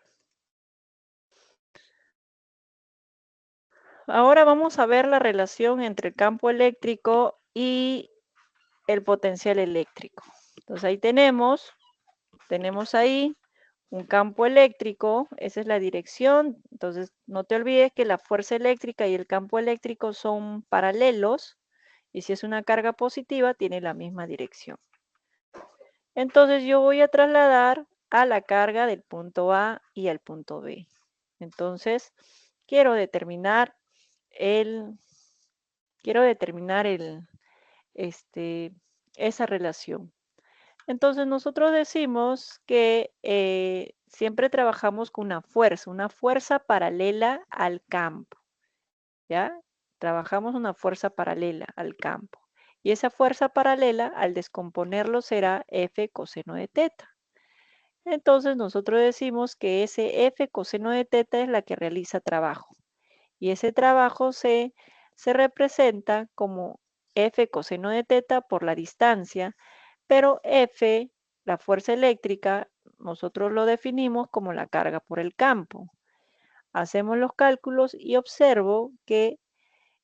Ahora vamos a ver la relación entre el campo eléctrico y el potencial eléctrico. Entonces, ahí tenemos ahí un campo eléctrico, esa es la dirección. Entonces, no te olvides que la fuerza eléctrica y el campo eléctrico son paralelos, y si es una carga positiva, tiene la misma dirección. Entonces, yo voy a trasladar a la carga del punto A y al punto B. Entonces, quiero determinar esa relación. Entonces nosotros decimos que siempre trabajamos con una fuerza paralela al campo, ¿ya? Trabajamos una fuerza paralela al campo. Y esa fuerza paralela, al descomponerlo, será F coseno de teta. Entonces nosotros decimos que ese F coseno de teta es la que realiza trabajo. Y ese trabajo se representa como F coseno de teta por la distancia, pero F, la fuerza eléctrica, nosotros lo definimos como la carga por el campo. Hacemos los cálculos y observo que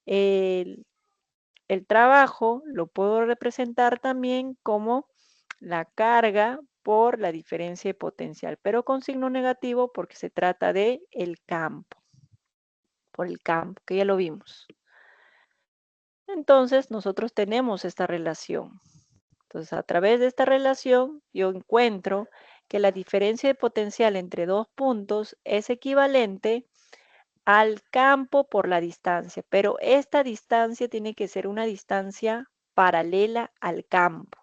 el trabajo lo puedo representar también como la carga por la diferencia de potencial, pero con signo negativo porque se trata de el campo, por el campo, que ya lo vimos. Entonces, nosotros tenemos esta relación. Entonces, a través de esta relación, yo encuentro que la diferencia de potencial entre dos puntos es equivalente al campo por la distancia, pero esta distancia tiene que ser una distancia paralela al campo.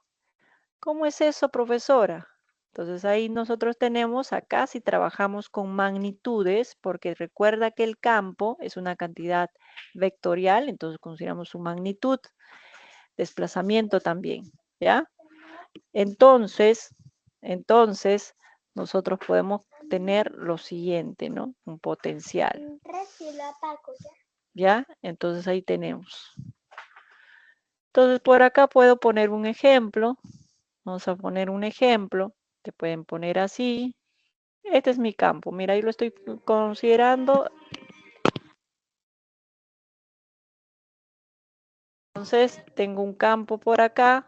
¿Cómo es eso, profesora? Entonces ahí nosotros tenemos acá, si trabajamos con magnitudes, porque recuerda que el campo es una cantidad vectorial, entonces consideramos su magnitud, desplazamiento también, ¿ya? Entonces, nosotros podemos tener lo siguiente, ¿no? Un potencial. ¿Ya? Entonces ahí tenemos. Entonces por acá puedo poner un ejemplo. Vamos a poner un ejemplo. Te pueden poner así. Este es mi campo. Mira, ahí lo estoy considerando. Entonces tengo un campo por acá.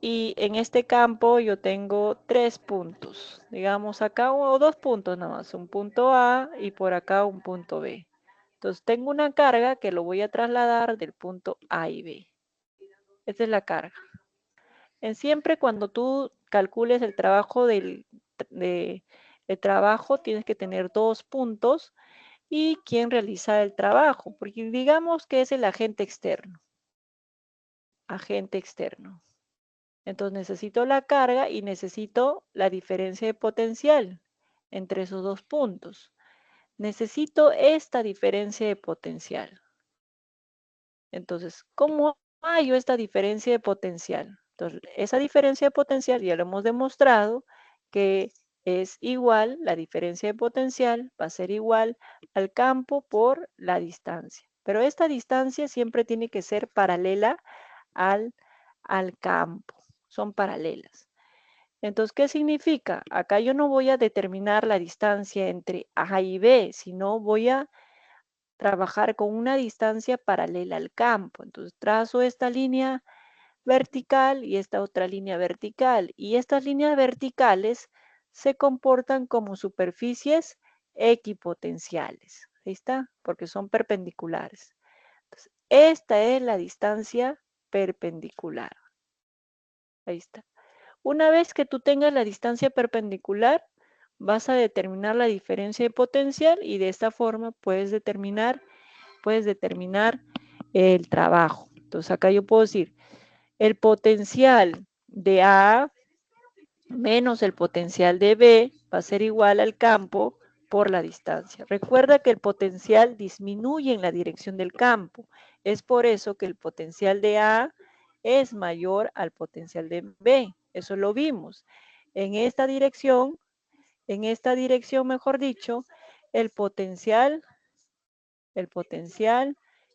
Y en este campo yo tengo 3 puntos. Digamos acá o 2 puntos nada más. Un punto A y por acá un punto B. Entonces tengo una carga que lo voy a trasladar del punto A y B. Esta es la carga. Siempre cuando tú calcules el trabajo el trabajo, tienes que tener 2 puntos y quién realiza el trabajo, porque digamos que es el agente externo. Agente externo. Entonces necesito la carga y necesito la diferencia de potencial entre esos 2 puntos. Necesito esta diferencia de potencial. Entonces, ¿cómo hallo esta diferencia de potencial? Entonces, esa diferencia de potencial ya lo hemos demostrado que es igual, la diferencia de potencial va a ser igual al campo por la distancia. Pero esta distancia siempre tiene que ser paralela al, al campo. Son paralelas. Entonces, ¿qué significa? Acá yo no voy a determinar la distancia entre A y B, sino voy a trabajar con una distancia paralela al campo. Entonces, trazo esta línea vertical y esta otra línea vertical. Y estas líneas verticales se comportan como superficies equipotenciales. Ahí está, porque son perpendiculares. Entonces, esta es la distancia perpendicular. Ahí está. Una vez que tú tengas la distancia perpendicular, vas a determinar la diferencia de potencial y de esta forma puedes determinar el trabajo. Entonces acá yo puedo decir, el potencial de A menos el potencial de B va a ser igual al campo por la distancia. Recuerda que el potencial disminuye en la dirección del campo. Es por eso que el potencial de A es mayor al potencial de B. Eso lo vimos. En esta dirección, mejor dicho, el potencial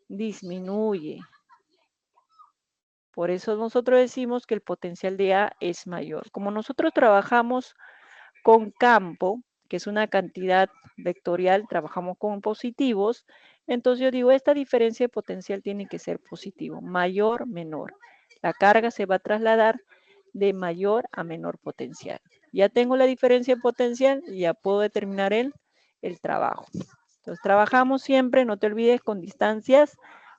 disminuye. Por eso nosotros decimos que el potencial de A es mayor. Como nosotros trabajamos con campo, que es una cantidad vectorial, trabajamos con positivos, entonces yo digo, esta diferencia de potencial tiene que ser positivo, mayor, menor. La carga se va a trasladar de mayor a menor potencial. Ya tengo la diferencia de potencial y ya puedo determinar el trabajo. Entonces trabajamos siempre, no te olvides, con distancias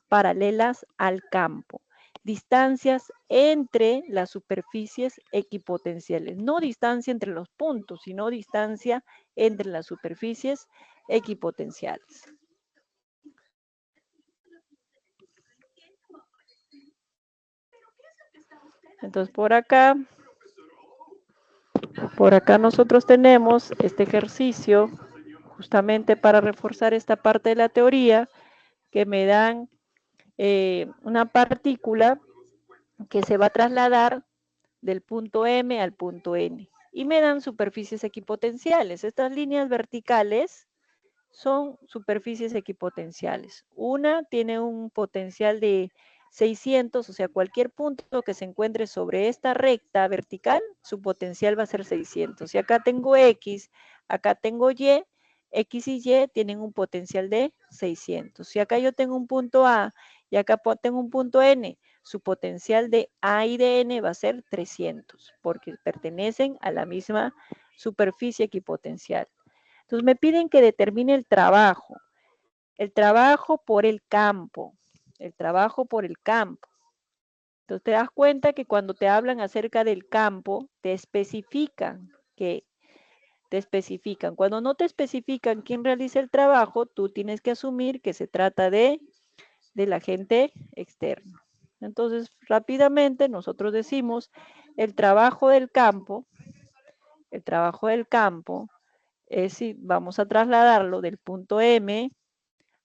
paralelas al campo. Distancias entre las superficies equipotenciales. No distancia entre los puntos, sino distancia entre las superficies equipotenciales. Entonces por acá nosotros tenemos este ejercicio justamente para reforzar esta parte de la teoría que me dan una partícula que se va a trasladar del punto M al punto N y me dan superficies equipotenciales. Estas líneas verticales son superficies equipotenciales. Una tiene un potencial de 600, o sea, cualquier punto que se encuentre sobre esta recta vertical, su potencial va a ser 600. Y acá tengo X, acá tengo Y, X y Y tienen un potencial de 600. Si acá yo tengo un punto A y acá tengo un punto N, su potencial de A y de N va a ser 300, porque pertenecen a la misma superficie equipotencial. Entonces me piden que determine el trabajo por el campo, el trabajo por el campo. Entonces te das cuenta que cuando te hablan acerca del campo, te especifican. Cuando no te especifican quién realiza el trabajo, tú tienes que asumir que se trata del agente externo. Entonces, rápidamente nosotros decimos el trabajo del campo es si vamos a trasladarlo del punto M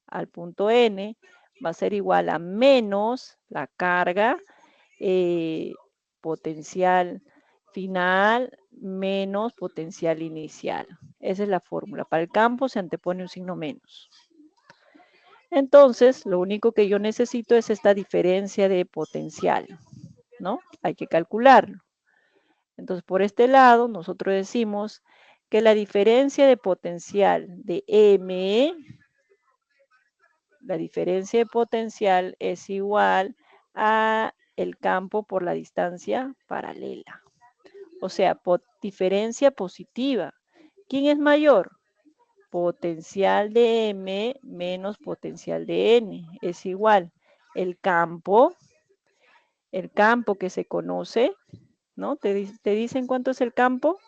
al punto N, va a ser igual a menos la carga potencial final menos potencial inicial. Esa es la fórmula. Para el campo se antepone un signo menos. Entonces, lo único que yo necesito es esta diferencia de potencial, ¿no? Hay que calcularlo. Entonces, por este lado, nosotros decimos que la diferencia de potencial de M, la diferencia de potencial es igual a el campo por la distancia paralela. O sea, diferencia positiva. ¿Quién es mayor? Potencial de M menos potencial de N es igual. El campo que se conoce, ¿no? ¿Te dicen cuánto es el campo?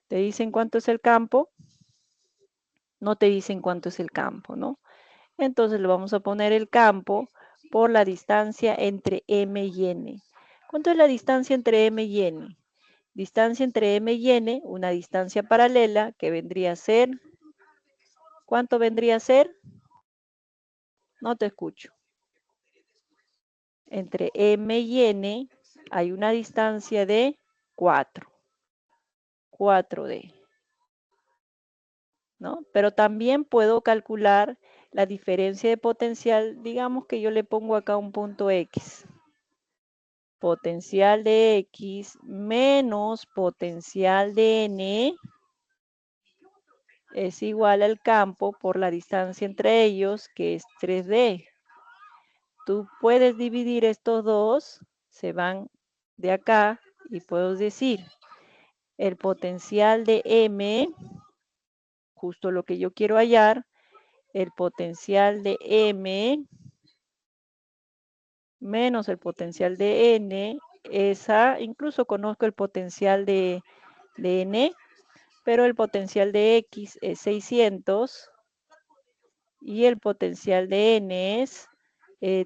¿Te dicen cuánto es el campo? No te dicen cuánto es el campo, ¿no? Entonces le vamos a poner el campo por la distancia entre M y N. ¿Cuánto es la distancia entre M y N? Distancia entre M y N, una distancia paralela que vendría a ser, ¿cuánto vendría a ser? No te escucho. Entre M y N hay una distancia de 4. 4D, ¿no? Pero también puedo calcular la diferencia de potencial, digamos que yo le pongo acá un punto X. Potencial de X menos potencial de N es igual al campo por la distancia entre ellos, que es 3D. Tú puedes dividir estos dos, se van de acá y puedo decir el potencial de M, justo lo que yo quiero hallar, el potencial de M menos el potencial de N, incluso conozco el potencial de N, pero el potencial de X es 600 y el potencial de N es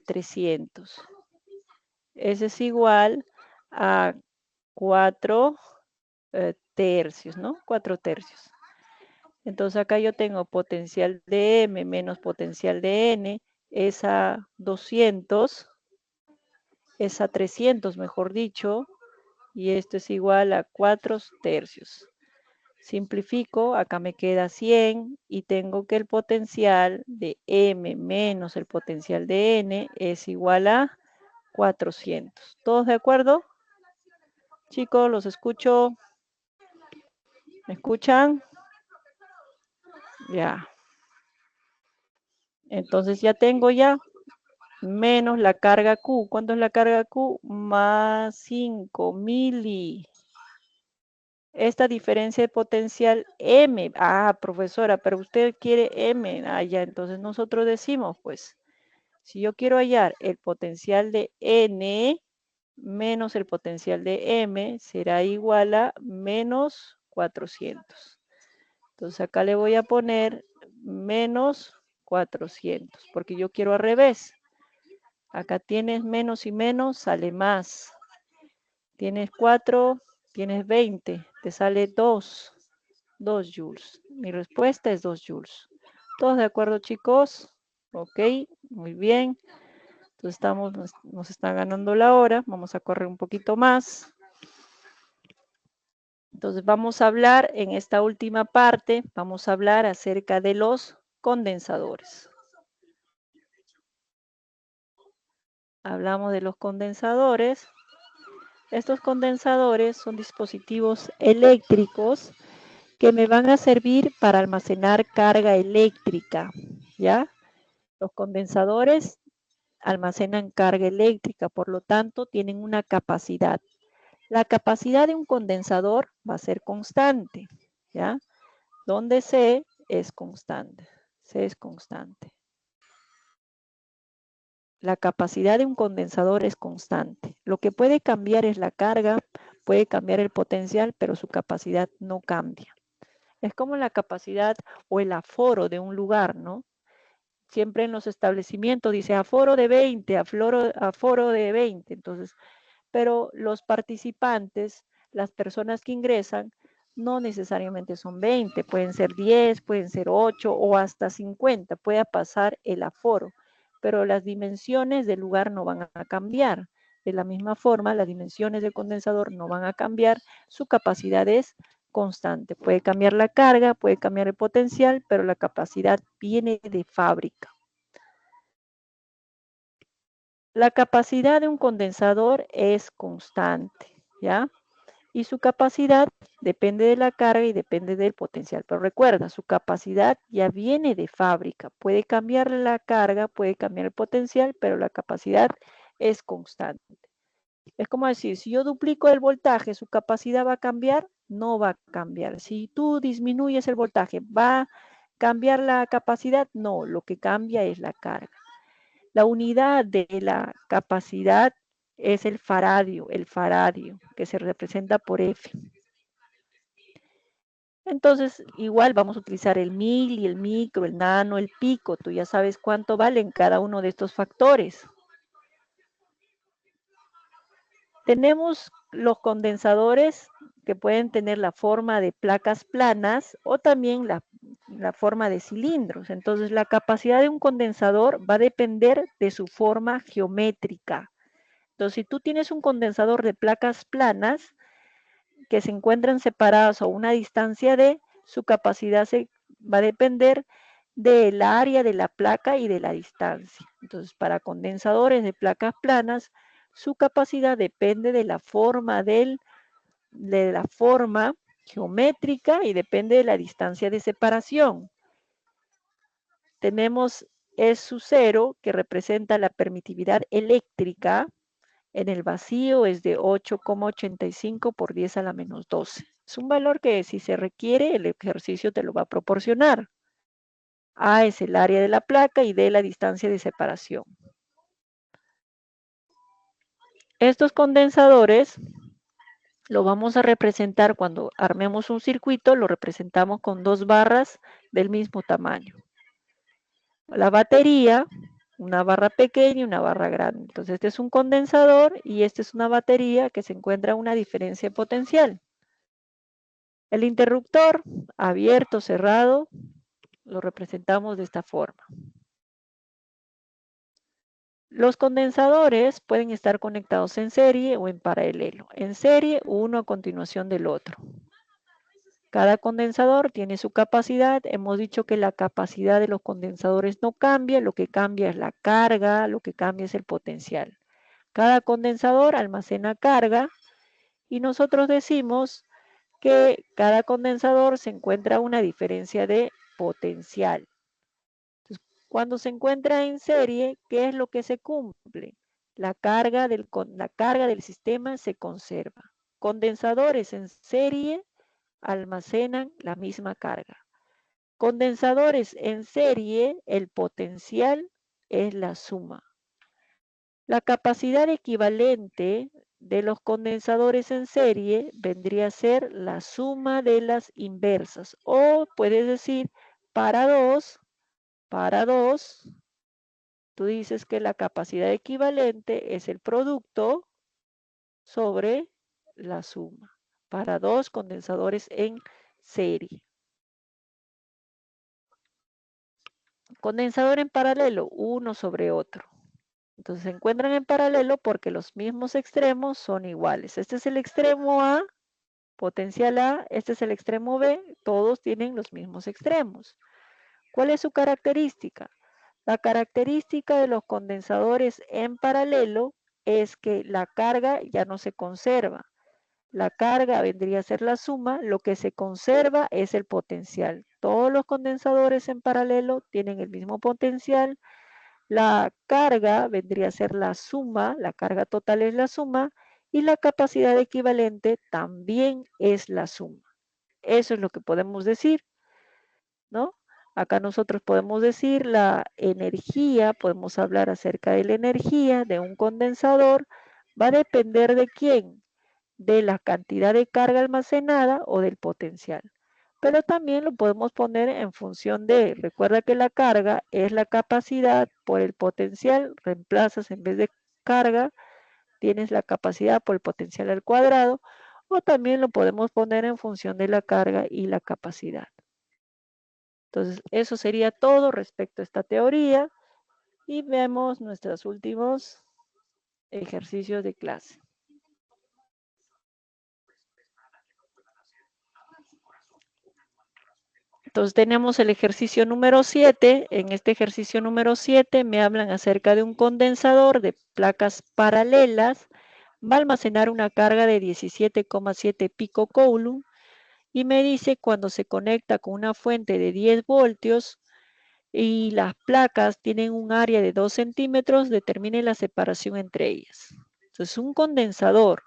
300. Ese es igual a 4 tercios, ¿no? 4 tercios. Entonces acá yo tengo potencial de M menos potencial de N es a 200, es a 300 mejor dicho, y esto es igual a 4 tercios. Simplifico, acá me queda 100 y tengo que el potencial de M menos el potencial de N es igual a 400. ¿Todos de acuerdo? Chicos, los escucho. ¿Me escuchan? Ya. Entonces ya tengo ya menos la carga Q. ¿Cuánto es la carga Q? Más 5 mili. Esta diferencia de potencial M. Ah, profesora, pero usted quiere M. Ah, ya, entonces nosotros decimos, pues, si yo quiero hallar el potencial de N menos el potencial de M, será igual a menos 400. Entonces acá le voy a poner menos 400, porque yo quiero al revés. Acá tienes menos y menos, sale más. Tienes 4, tienes 20, te sale 2 joules. Mi respuesta es 2 joules. ¿Todos de acuerdo, chicos? Ok, muy bien. Entonces nos está ganando la hora. Vamos a correr un poquito más. Entonces vamos a hablar en esta última parte, vamos a hablar acerca de los condensadores. Hablamos de los condensadores. Estos condensadores son dispositivos eléctricos que me van a servir para almacenar carga eléctrica, ¿ya? Los condensadores almacenan carga eléctrica, por lo tanto, tienen una capacidad. La capacidad de un condensador va a ser constante, ¿ya? Donde C es constante. C es constante. La capacidad de un condensador es constante. Lo que puede cambiar es la carga, puede cambiar el potencial, pero su capacidad no cambia. Es como la capacidad o el aforo de un lugar, ¿no? Siempre en los establecimientos dice aforo de 20, aforo de 20. Entonces, pero los participantes, las personas que ingresan, no necesariamente son 20, pueden ser 10, pueden ser 8 o hasta 50, puede pasar el aforo, pero las dimensiones del lugar no van a cambiar. De la misma forma, las dimensiones del condensador no van a cambiar, su capacidad es constante. Puede cambiar la carga, puede cambiar el potencial, pero la capacidad viene de fábrica. La capacidad de un condensador es constante, ¿ya? Y su capacidad depende de la carga y depende del potencial. Pero recuerda, su capacidad ya viene de fábrica. Puede cambiar la carga, puede cambiar el potencial, pero la capacidad es constante. Es como decir, si yo duplico el voltaje, ¿su capacidad va a cambiar? No va a cambiar. Si tú disminuyes el voltaje, ¿va a cambiar la capacidad? No, lo que cambia es la carga. La unidad de la capacidad es el faradio, que se representa por F. Entonces, igual vamos a utilizar el mil y el micro, el nano, el pico. Tú ya sabes cuánto valen cada uno de estos factores. Tenemos los condensadores que pueden tener la forma de placas planas o también la forma de cilindros. Entonces, la capacidad de un condensador va a depender de su forma geométrica. Entonces, si tú tienes un condensador de placas planas, que se encuentran separados a una distancia de, su capacidad va a depender del área de la placa y de la distancia. Entonces, para condensadores de placas planas, su capacidad depende de la forma geométrica y depende de la distancia de separación. Tenemos E sub 0, que representa la permitividad eléctrica en el vacío, es de 8,85 por 10 a la menos 12. Es un valor que, si se requiere, el ejercicio te lo va a proporcionar. A es el área de la placa y D la distancia de separación. Estos condensadores lo vamos a representar cuando armemos un circuito, lo representamos con dos barras del mismo tamaño. La batería, una barra pequeña y una barra grande. Entonces, este es un condensador y esta es una batería que se encuentra a una diferencia potencial. El interruptor, abierto, cerrado, lo representamos de esta forma. Los condensadores pueden estar conectados en serie o en paralelo. En serie, uno a continuación del otro. Cada condensador tiene su capacidad. Hemos dicho que la capacidad de los condensadores no cambia, lo que cambia es la carga, lo que cambia es el potencial. Cada condensador almacena carga y nosotros decimos que cada condensador se encuentra a una diferencia de potencial. Entonces, cuando se encuentra en serie, ¿qué es lo que se cumple? La carga del sistema se conserva. Condensadores en serie almacenan la misma carga. Condensadores en serie, el potencial es la suma. La capacidad equivalente de los condensadores en serie vendría a ser la suma de las inversas. O puedes decir, para dos, tú dices que la capacidad equivalente es el producto sobre la suma. Para dos condensadores en serie. Condensador en paralelo, uno sobre otro. Entonces se encuentran en paralelo porque los mismos extremos son iguales. Este es el extremo A, potencial A, este es el extremo B, todos tienen los mismos extremos. ¿Cuál es su característica? La característica de los condensadores en paralelo es que la carga ya no se conserva. La carga vendría a ser la suma, lo que se conserva es el potencial. Todos los condensadores en paralelo tienen el mismo potencial. La carga vendría a ser la suma, la carga total es la suma, y la capacidad equivalente también es la suma. Eso es lo que podemos decir, ¿no? Acá nosotros podemos decir la energía, podemos hablar acerca de la energía de un condensador, va a depender de quién, de la cantidad de carga almacenada o del potencial. Pero también lo podemos poner en función de, recuerda que la carga es la capacidad por el potencial, reemplazas en vez de carga, tienes la capacidad por el potencial al cuadrado, o también lo podemos poner en función de la carga y la capacidad. Entonces, eso sería todo respecto a esta teoría y vemos nuestros últimos ejercicios de clase. Entonces tenemos el ejercicio número 7. En este ejercicio número 7 me hablan acerca de un condensador de placas paralelas. Va a almacenar una carga de 17,7 picocoulomb y me dice cuando se conecta con una fuente de 10 voltios y las placas tienen un área de 2 centímetros, determine la separación entre ellas. Entonces un condensador.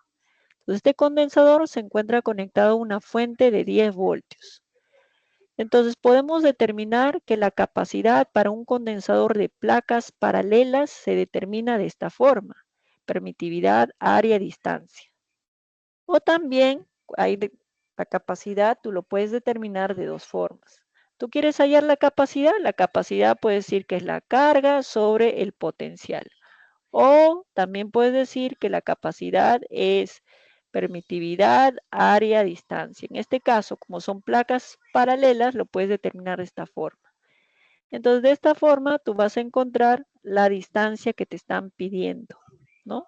Entonces este condensador se encuentra conectado a una fuente de 10 voltios. Entonces podemos determinar que la capacidad para un condensador de placas paralelas se determina de esta forma: permitividad, área, distancia. O también la capacidad tú lo puedes determinar de dos formas. ¿Tú quieres hallar la capacidad? La capacidad puedes decir que es la carga sobre el potencial. O también puedes decir que la capacidad es permitividad, área, distancia. En este caso, como son placas paralelas, lo puedes determinar de esta forma. Entonces, de esta forma, tú vas a encontrar la distancia que te están pidiendo, ¿no?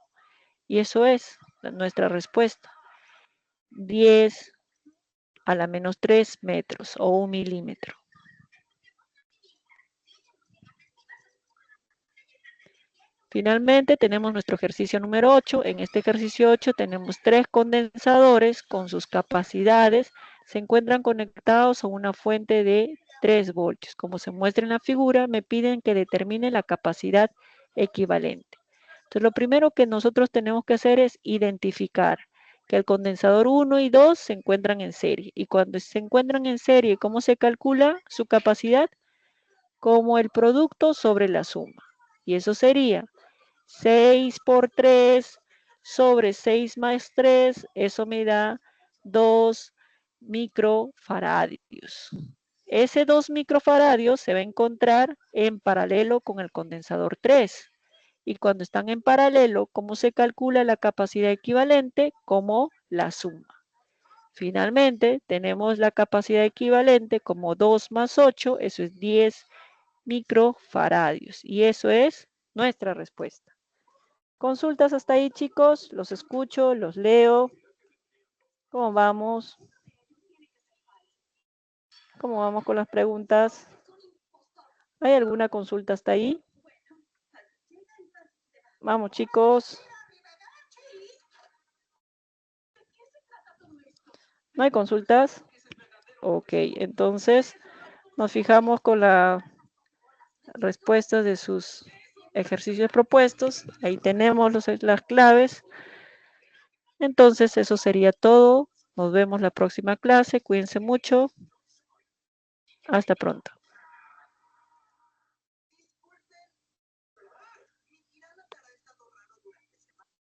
Y eso es nuestra respuesta. 10 a la menos 3 metros o 1 milímetro. Finalmente tenemos nuestro ejercicio número 8. En este ejercicio 8 tenemos 3 condensadores con sus capacidades. Se encuentran conectados a una fuente de 3 voltios. Como se muestra en la figura, me piden que determine la capacidad equivalente. Entonces, lo primero que nosotros tenemos que hacer es identificar que el condensador 1 y 2 se encuentran en serie. Y cuando se encuentran en serie, ¿cómo se calcula su capacidad? Como el producto sobre la suma. Y eso sería 6 por 3 sobre 6 más 3, eso me da 2 microfaradios. Ese 2 microfaradios se va a encontrar en paralelo con el condensador 3. Y cuando están en paralelo, ¿cómo se calcula la capacidad equivalente? Como la suma. Finalmente, tenemos la capacidad equivalente como 2 más 8, eso es 10 microfaradios. Y eso es nuestra respuesta. Consultas hasta ahí, chicos. Los escucho, los leo. ¿Cómo vamos? ¿Cómo vamos con las preguntas? ¿Hay alguna consulta hasta ahí? Vamos, chicos. ¿No hay consultas? Ok, entonces nos fijamos con las respuestas de sus ejercicios propuestos. Ahí tenemos las claves. Entonces, eso sería todo. Nos vemos la próxima clase. Cuídense mucho. Hasta pronto.